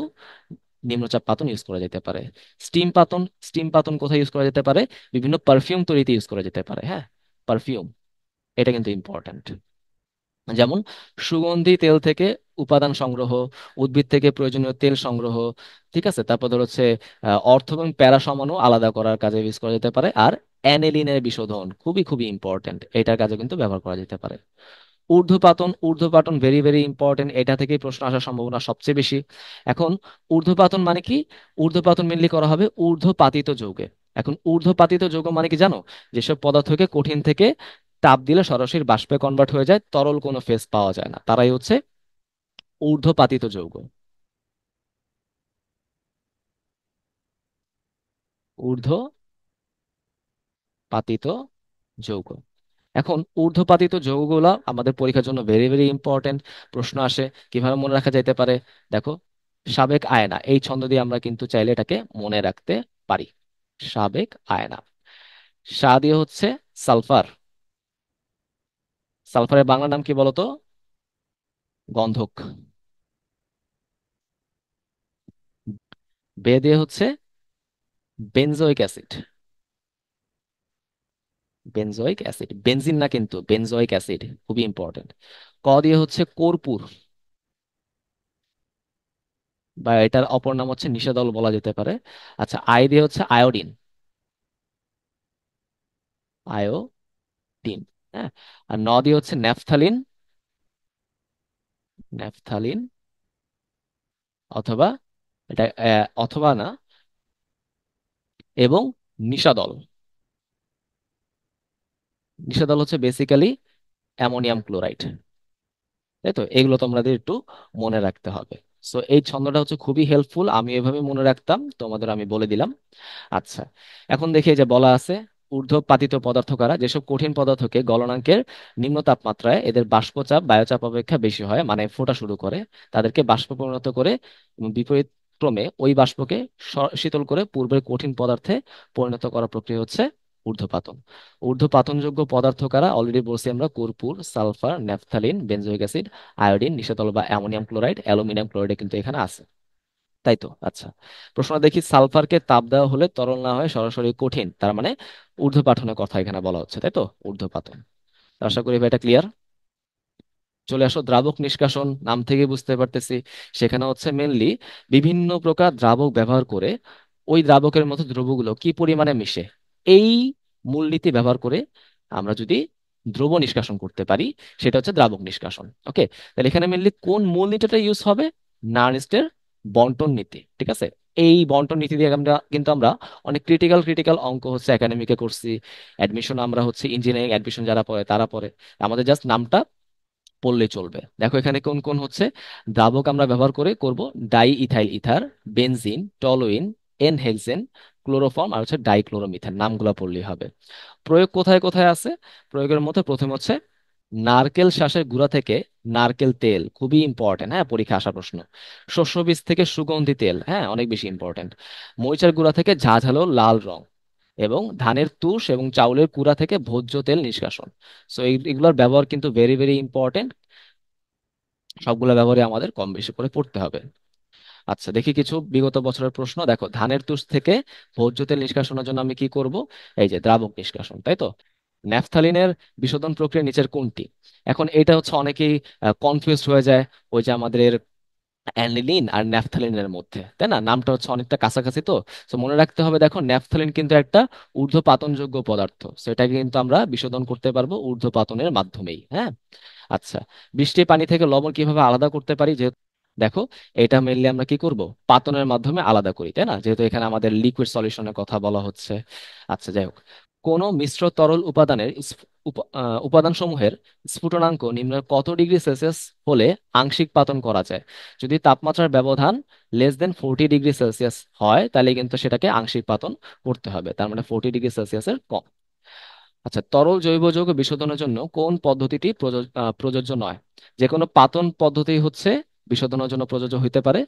নিম্নচাপ পাতন ইউজ করা যেতে পারে। স্টিম পাতন, স্টিম পাতন কোথায় ইউজ করা যেতে পারে, বিভিন্ন পারফিউম তৈরিতে ইউজ করা যেতে পারে। হ্যাঁ, পারফিউম, এটা কিন্তু ইম্পর্ট্যান্ট। যেমন সুগন্ধি তেল থেকে উপাদান সংগ্রহ, উদ্ভিদ থেকে প্রয়োজনীয় তেল সংগ্রহ, ঠিক আছে। তারপর ধর হচ্ছে অর্থ এবং প্যারা সমাণু আলাদা করার কাজে ইউজ করা যেতে পারে। আর অ্যানেলিনের বিশোধন, খুবই খুবই ইম্পর্টেন্ট, এটার কাজে কিন্তু ব্যবহার করা যেতে পারে। ঊর্ধ্বপাতন, ঊর্ধ্বপাতন ভেরি ভেরি ইম্পর্টেন্ট, এটা থেকেই প্রশ্ন আসার সম্ভাবনা সবচেয়ে বেশি। এখন ঊর্ধ্বপাতন মানে কি, ঊর্ধ্বপাতন মেনলি করা হবে ঊর্ধ্বপাতিত যৌগে। এখন ঊর্ধ্বপাতিত যৌগ মানে কি জানো, যেসব পদার্থকে কঠিন থেকে তাপ দিলে সরাসরি বাষ্পে কনভার্ট হয়ে যায়, তরল কোনো ফেজ পাওয়া যায় না, তারাই হচ্ছে ঊর্ধ্বপাতিত যৌগ। ঊর্ধ্বপাতিত যৌগ। এখন ঊর্ধ্বপাতিত যৌগগুলো আমাদের পরীক্ষার জন্য ভেরি ভেরি ইম্পর্টেন্ট। প্রশ্ন আসে, কিভাবে মনে রাখা যাইতে পারে? দেখো, সাবেক আয়না, এই ছন্দ দিয়ে আমরা কিন্তু চাইলে এটাকে মনে রাখতে পারি। সাবেক আয়না। সা দিয়ে হচ্ছে সালফার, সালফারের বাংলা নাম কি বলতো? গন্ধক। বে দিয়ে হচ্ছে benzoic acid, benzoic acid, benzene না কিন্তু, বেনজোইক অ্যাসিড, খুবই ইম্পর্টেন্ট। ক দিয়ে হচ্ছে কর্পূর, বা এটার অপর নাম হচ্ছে নিষেধল বলা যেতে পারে। আচ্ছা, আই দিয়ে হচ্ছে আয়োডিন, আয়োডিন, হ্যাঁ। আর ন দিয়ে হচ্ছে ন্যাপথালিন, ন্যাপথালিন, অথবা এটা অথবা না, এবং নিষাদল। নিষাদল হচ্ছে বেসিক্যালি অ্যামোনিয়াম ক্লোরাইড। তাই তো, এগুলো তোমাদের একটু মনে রাখতে হবে। সো এই ছন্দটা হচ্ছে খুবই হেল্পফুল, আমি এভাবে মনে রাখতাম, তোমাদের আমি বলে দিলাম। আচ্ছা, এখন দেখি এই যে বলা আছে, ঊর্ধ্বপাতিত পদার্থ কারা, যেসব কঠিন পদার্থকে গলনাঙ্কের নিম্ন তাপমাত্রায় এদের বাষ্পচাপ বায়ুচাপ অপেক্ষা বেশি হয়, মানে ফোটা শুরু করে, তাদেরকে বাষ্পে পরিণত করে এবং বিপরীত ক্রমে ওই বাষ্পকে শীতল করে পূর্বের কঠিন পদার্থে পরিণত করার প্রক্রিয়া হচ্ছে ঊর্ধ্বপাতন। ঊর্ধ্বপাতনযোগ্য পদার্থ কারা, অলরেডি বলছি আমরা, কর্পূর, sulphur, naphthalene, benzoic acid, iodine, নিষেতল বা অ্যামোনিয়াম ক্লোরাইড, অ্যালুমিনিয়াম ক্লোরাইড কিন্তু এখানে আছে। তাই তো, আচ্ছা। প্রশ্ন দেখি, সালফারকে তাপ দেওয়া হলে তরল না হয় সরাসরি কঠিন, তার মানে ঊর্ধ্বপাতনের কথা এখানে বলা হচ্ছে, তাই তো, ঊর্ধ্বপাতন। তো আশা করি এটা ক্লিয়ার। চলে আসো দ্রাবক নিষ্কাশন, নাম থেকে বুঝতে পারতেছি সেখানে হচ্ছে মেনলি বিভিন্ন প্রকার দ্রাবক ব্যবহার করে ওই দ্রাবকের মধ্যে দ্রবগুলো কি পরিমাণে মিশে, এই মূলনীতি ব্যবহার করে আমরা যদি দ্রব নিষ্কাশন করতে পারি, সেটা হচ্ছে দ্রাবক নিষ্কাশন। ওকে, তাহলে এখানে মেনলি কোন মূলনীতিটা ইউজ হবে? নার্নস্টের বন্টন নীতি, ঠিক আছে। এই বন্টন নীতি দিয়ে আমরা কিন্তু আমরা অনেক ক্রিটিক্যাল অঙ্ক হচ্ছে একাডেমিকে করছি। অ্যাডমিশন আমরা হচ্ছে ইঞ্জিনিয়ারিং অ্যাডমিশন যারা পড়ে তারা পড়ে, আমাদের জাস্ট নামটা পড়লেই চলবে। দেখো এখানে কোন কোন হচ্ছে দ্রাবক আমরা ব্যবহার করে করব: diethyl ether, benzene, toluene, n-hexane, chloroform আর হচ্ছে ডাইক্লোরোমিথেন। নামগুলো পড়লেই হবে। প্রয়োগ কোথায় কোথায় আছে? প্রয়োগের মধ্যে প্রথম হচ্ছে নারকেল শ্বাসের গুঁড়া থেকে নারকেল তেল, খুবই ইম্পর্টেন্ট, হ্যাঁ, পরীক্ষা আসা প্রশ্ন। শস্য বীজ থেকে সুগন্ধি তেল, হ্যাঁ, অনেক বেশি ইম্পর্টেন্ট। মরিচের গুঁড়া থেকে ঝাঁঝালো লাল রং, এবং ধানের তুষ এবং চাউলের কুড়া থেকে ভোজ্য তেল নিষ্কাশন। সো এগুলোর ব্যবহার কিন্তু ভেরি ভেরি ইম্পর্টেন্ট। সবগুলো ব্যবহারই আমাদের কম বেশি করে পড়তে হবে। আচ্ছা, দেখি কিছু বিগত বছরের প্রশ্ন। দেখো, ধানের তুষ থেকে ভোজ্য তেল নিষ্কাশনের জন্য আমি কি করব? এই যে দ্রাবক নিষ্কাশন, তাই তো। ন্যাফথালিনের বিশোধন প্রক্রিয়া নিচের কোনটি? এখন এটা হচ্ছে অনেকেই কনফিউজ হয়ে যায় ওই যে আমাদের অ্যানিলিন আর ন্যাফথালিনের মধ্যে, তাই না? নামটা হচ্ছে অনেকটা কাছাকাছি, তো তো মনে রাখতে হবে। দেখো, ন্যাফথালিন কিন্তু একটা ঊর্ধ্বপাতনযোগ্য পদার্থ, সেটাকে কিন্তু আমরা বিশোধন করতে পারবো ঊর্ধ্বপাতনের মাধ্যমেই, হ্যাঁ। আচ্ছা, বৃষ্টির পানি থেকে লবণ কিভাবে আলাদা করতে পারি? যেহেতু দেখো, এটা মেনলি আমরা কি করব? পাতনের মাধ্যমে আলাদা করি, তাই না, যেহেতু এখানে আমাদের লিকুইড সলিউশনের কথা বলা হচ্ছে। আচ্ছা, যাই হোক, কোন মিশ্র তরল উপাদানের উপাদান সমূহের স্ফুটনাঙ্ক নিম্ন কত ডিগ্রি সেলসিয়াস হলে আংশিক পাতন করা যায়? যদি তাপমাত্রার ব্যবধান <40 ডিগ্রি সেলসিয়াস হয়, তাহলে কিন্তু সেটাকে আংশিক পাতন করতে হবে, তার মানে 40 ডিগ্রি সেলসিয়াসের কম। আচ্ছা, তরল জৈব যৌগ বিশোধনের জন্য কোন পদ্ধতিটি প্রযোজ্য নয়? যে কোনো পাতন পদ্ধতি হচ্ছে বিশোধনের জন্য প্রযোজ্য হইতে পারে,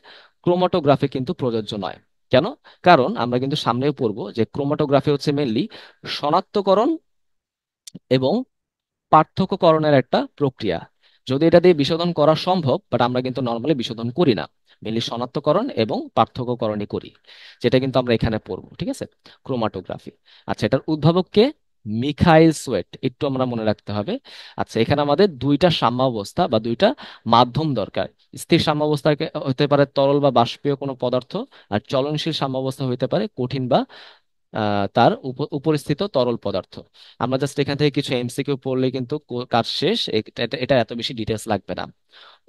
ক্রোমাটোগ্রাফি কিন্তু প্রযোজ্য নয়। কেন? কারণ আমরা কিন্তু সামনেও পড়বো যে ক্রোমাটোগ্রাফি হচ্ছে মেনলি শনাক্তকরণ এবং পার্থক্যকরণের একটা প্রক্রিয়া। যদি এটা দিয়ে বিশোধন করা সম্ভব, বাট আমরা কিন্তু নর্মালি বিশোধন করি না, মেনলি শনাক্তকরণ এবং পার্থক্যকরণই করি, যেটা কিন্তু আমরা এখানে পড়বো, ঠিক আছে, ক্রোমাটোগ্রাফি। আচ্ছা, এটার উদ্ভাবক কে? মিখাইল সোয়েট, একটু আমরা মনে রাখতে হবে। আচ্ছা, এখানে আমাদের দুইটা সাম্যাবস্থা বা দুইটা মাধ্যম দরকার। স্থির সাম্যাবস্থা হতে পারে তরল বা বাষ্পীয় কোনো পদার্থ, আর চলনশীল সাম্যাবস্থা হইতে পারে কঠিন বা তার উপরিস্থিত তরল পদার্থ। আমরা জাস্ট এখান থেকে কিছু এমসিকিউ পড়লে কিন্তু কাজ শেষ। এটা এত বেশি ডিটেলস লাগবে না।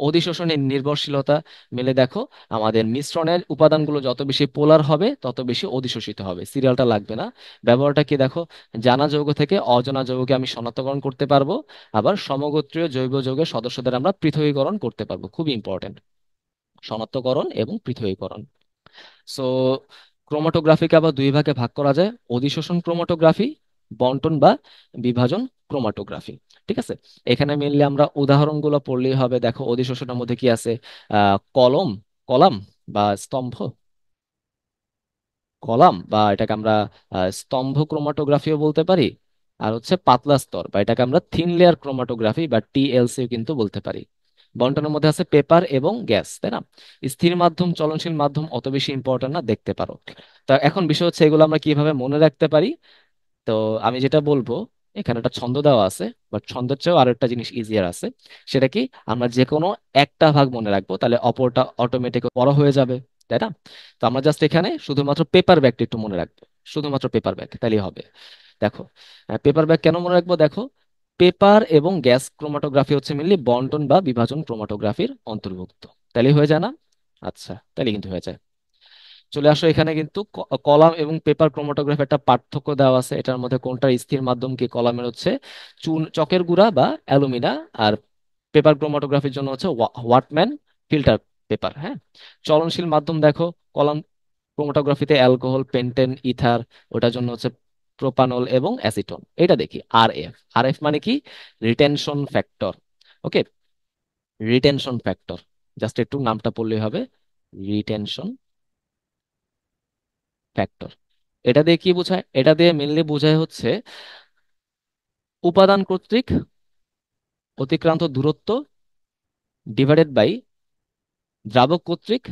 অধিশোষণের নির্ভরশীলতা মিলে দেখো, আমাদের মিশ্রণের উপাদানগুলো যত বেশি পোলার হবে তত বেশি অধিশোষিত হবে। সিরিয়ালটা লাগবে না। ব্যবহারটা কি দেখো, জানা যৌগ থেকে অজানা যৌগকে আমি শনাক্তকরণ করতে পারবো, আবার সমগোত্রীয় জৈব যৌগের সদস্যদের আমরা পৃথকীকরণ করতে পারবো। খুবই ইম্পর্টেন্ট, শনাক্তকরণ এবং পৃথকীকরণ। সো ক্রোমাটোগ্রাফিকে আবার দুই ভাগে ভাগ করা যায়: অধিশোষণ ক্রোমাটোগ্রাফি, বন্টন বা বিভাজন ক্রোমাটোগ্রাফি। ঠিক আছে, এখানে মেনলি আমরা উদাহরণগুলো পড়লেই হবে। দেখো, অধিশোষণের মধ্যে কি আছে? কলম, কলাম বা স্তম্ভ, কলাম বা এটাকে আমরা স্তম্ভ ক্রোমাটোগ্রাফিও বলতে পারি। আর হচ্ছে পাতলা স্তর, বা এটাকে আমরা থিন লেয়ার ক্রোমাটোগ্রাফি বা টিএলসিও কিন্তু বলতে পারি। বন্টনের মধ্যে আছে পেপার এবং গ্যাস, তাই না? স্থির মাধ্যম, চলনশীল মাধ্যম অত বেশি ইম্পর্টেন্ট না, দেখতে পারো। তো এখন বিষয় হচ্ছে এগুলো আমরা কিভাবে মনে রাখতে পারি। তো আমি যেটা বলবো, এখানে একটা ছন্দ দেওয়া আছে, বাট ছন্দের চেয়েও আরো একটা জিনিস ইজিয়ার আছে। সেটা কি? আমরা যে কোনো একটা ভাগ মনে রাখবো, তাহলে অপরটা অটোমেটিক বড় হয়ে যাবে, তাই না? তো আমরা জাস্ট এখানে শুধুমাত্র পেপার ব্যাগটা একটু মনে রাখবো, শুধুমাত্র পেপার ব্যাগ, তাহলেই হবে। দেখো, পেপার ব্যাগ কেন মনে রাখবো? দেখো, পেপার এবং গ্যাস ক্রোমাটোগ্রাফি হচ্ছে মেনলি বন্টন বা বিভাজন ক্রোমাটোগ্রাফির অন্তর্ভুক্ত। তাহলেই হয়ে যায় না? আচ্ছা, তাহলে কিন্তু হয়ে যায়। চলে আসো, এখানে কিন্তু কলাম এবং পেপার ক্রোমাটোগ্রাফি একটা পার্থক্য দেওয়া আছে। এটার মধ্যে কোনটার স্থির মাধ্যম কি? কলামের হচ্ছে চকের গুঁড়া বা অ্যালুমিনা, আর পেপার ক্রোমাটোগ্রাফির জন্য হচ্ছে ওয়াটম্যান ফিল্টার পেপার, হ্যাঁ। চলনশীল মাধ্যম দেখো, কলাম ক্রোমাটোগ্রাফিতে অ্যালকোহল, পেন্টেন, ইথার, ওটার জন্য হচ্ছে প্রোপানল এবং অ্যাসিটন। এটা দেখি আর এফ। আর এফ মানে কি? Retention factor. Okay, retention factor, just একটু নামটা পড়লেই হবে, রিটেনশন ফ্যাক্টর। এটা দিয়ে কি বোঝায়? এটা দিয়ে মেনলি বোঝায় হচ্ছে উপাদান কর্তৃক অতিক্রান্ত দূরত্ব ডিভাইডেড বাই দ্রাবক কর্তৃক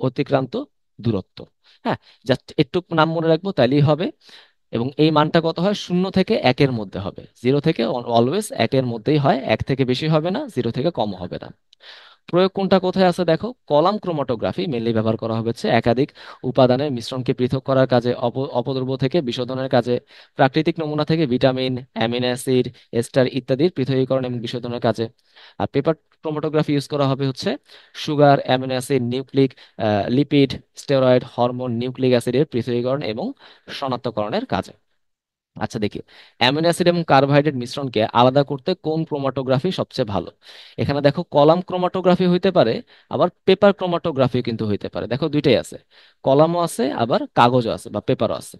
অতিক্রান্ত দূরত্ব। হ্যাঁ, জাস্ট একটু নাম মনে রাখবো, তাইলেই হবে। এবং এই মানটা কত হয়? 0 থেকে 1-এর মধ্যে হবে। 0 থেকে অলওয়েজ 1-এর মধ্যেই হয়, 1 থেকে বেশি হবে না, 0 থেকে কম হবে না। প্রয়োগ কোনটা কোথায় আছে দেখো, কলাম ক্রোমাটোগ্রাফি মেইনলি ব্যবহার করা হচ্ছে একাধিক উপাদানের মিশ্রণকে পৃথক করার কাজে, অপদ্রব্য থেকে বিশোধনের কাজে, প্রাকৃতিক নমুনা থেকে ভিটামিন, অ্যামিনো অ্যাসিড, এস্টার ইত্যাদির পৃথকীকরণ এবং বিশোধনের কাজে। আর পেপার ক্রোমাটোগ্রাফি ইউজ করা হবে হচ্ছে sugar, amino acid, nucleic lipid, steroid, hormone, nucleic অ্যাসিডের পৃথকীকরণ এবং শনাক্তকরণের কাজে। আচ্ছা দেখি, অ্যামিনো অ্যাসিড এবং কার্বোহাইড্রেট মিশ্রণকে আলাদা করতে কোন ক্রোমাটোগ্রাফি সবচেয়ে ভালো। এখানে দেখো কলাম ক্রোমাটোগ্রাফি হইতে পারে, আবার পেপার ক্রোমাটোগ্রাফি কিন্তু হইতে পারে। দেখো দুইটাই আছে, কলামও আছে আবার কাগজও আছে বা পেপারও আছে।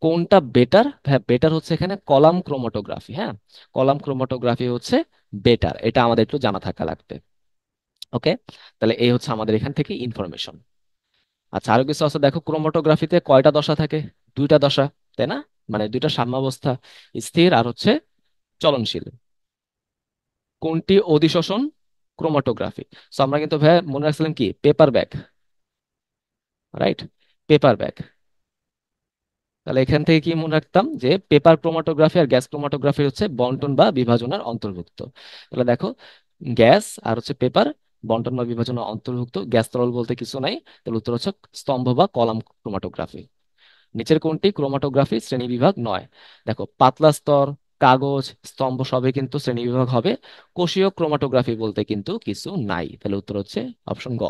কোনটা বেটার? হ্যাঁ, বেটার হচ্ছে এখানে কলাম ক্রোমাটোগ্রাফি। হ্যাঁ, কলাম ক্রোমাটোগ্রাফি হচ্ছে বেটার, এটা আমাদের একটু জানা থাকা লাগবে। ওকে, তাহলে এই হচ্ছে আমাদের এখান থেকে ইনফরমেশন। আচ্ছা, আরো কিছু আছে দেখো, ক্রোমাটোগ্রাফিতে কয়টা দশা থাকে? দুইটা দশা, তাই না? মানে দুইটা সাম্যাবস্থা, স্থির আর হচ্ছে চলনশীল। কোনটি অধিশোষণ ক্রোমাটোগ্রাফি? সো আমরা কিন্তু ভাই মনে রাখছিলাম কি, paper bag, right? Paper bag. তাহলে এখান থেকে কি মনে রাখতাম যে পেপার ক্রোমাটোগ্রাফি আর গ্যাস ক্রোমাটোগ্রাফি হচ্ছে বন্টন বা বিভাজনের অন্তর্ভুক্ত। তাহলে দেখো, গ্যাস আর হচ্ছে পেপার বন্টন বা বিভাজনের অন্তর্ভুক্ত, গ্যাস তরল বলতে কিছু নাই। তাহলে উত্তর হচ্ছে স্তম্ভ বা কলাম ক্রোমাটোগ্রাফি। নিচের কোনটি ক্রোমাটোগ্রাফি শ্রেণীবিভাগ নয়? দেখো, পাতলা স্তর, কাগজ, স্তম্ভ সবই কিন্তু শ্রেণীবিভাগ হবে। কোষীয় ক্রোমাটোগ্রাফি বলতে কিন্তু কিছু নাই। তাহলে উত্তর হচ্ছে অপশন গ।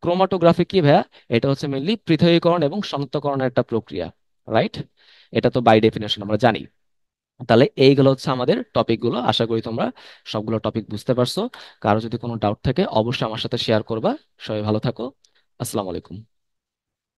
ক্রোমাটোগ্রাফি কি ভাইয়া? এটা হচ্ছে মেনলি পৃথকীকরণ এবং শনাক্তকরণের একটা প্রক্রিয়া, রাইট? এটা তো বাই ডেফিনেশন আমরা জানি। তাহলে এইগুলো হচ্ছে আমাদের টপিক গুলো, আশা করি তোমরা সবগুলো টপিক বুঝতে পারছো। কারো যদি কোনো ডাউট থাকে অবশ্যই আমার সাথে শেয়ার করবা। সবাই ভালো থাকো। আসসালামু আলাইকুম।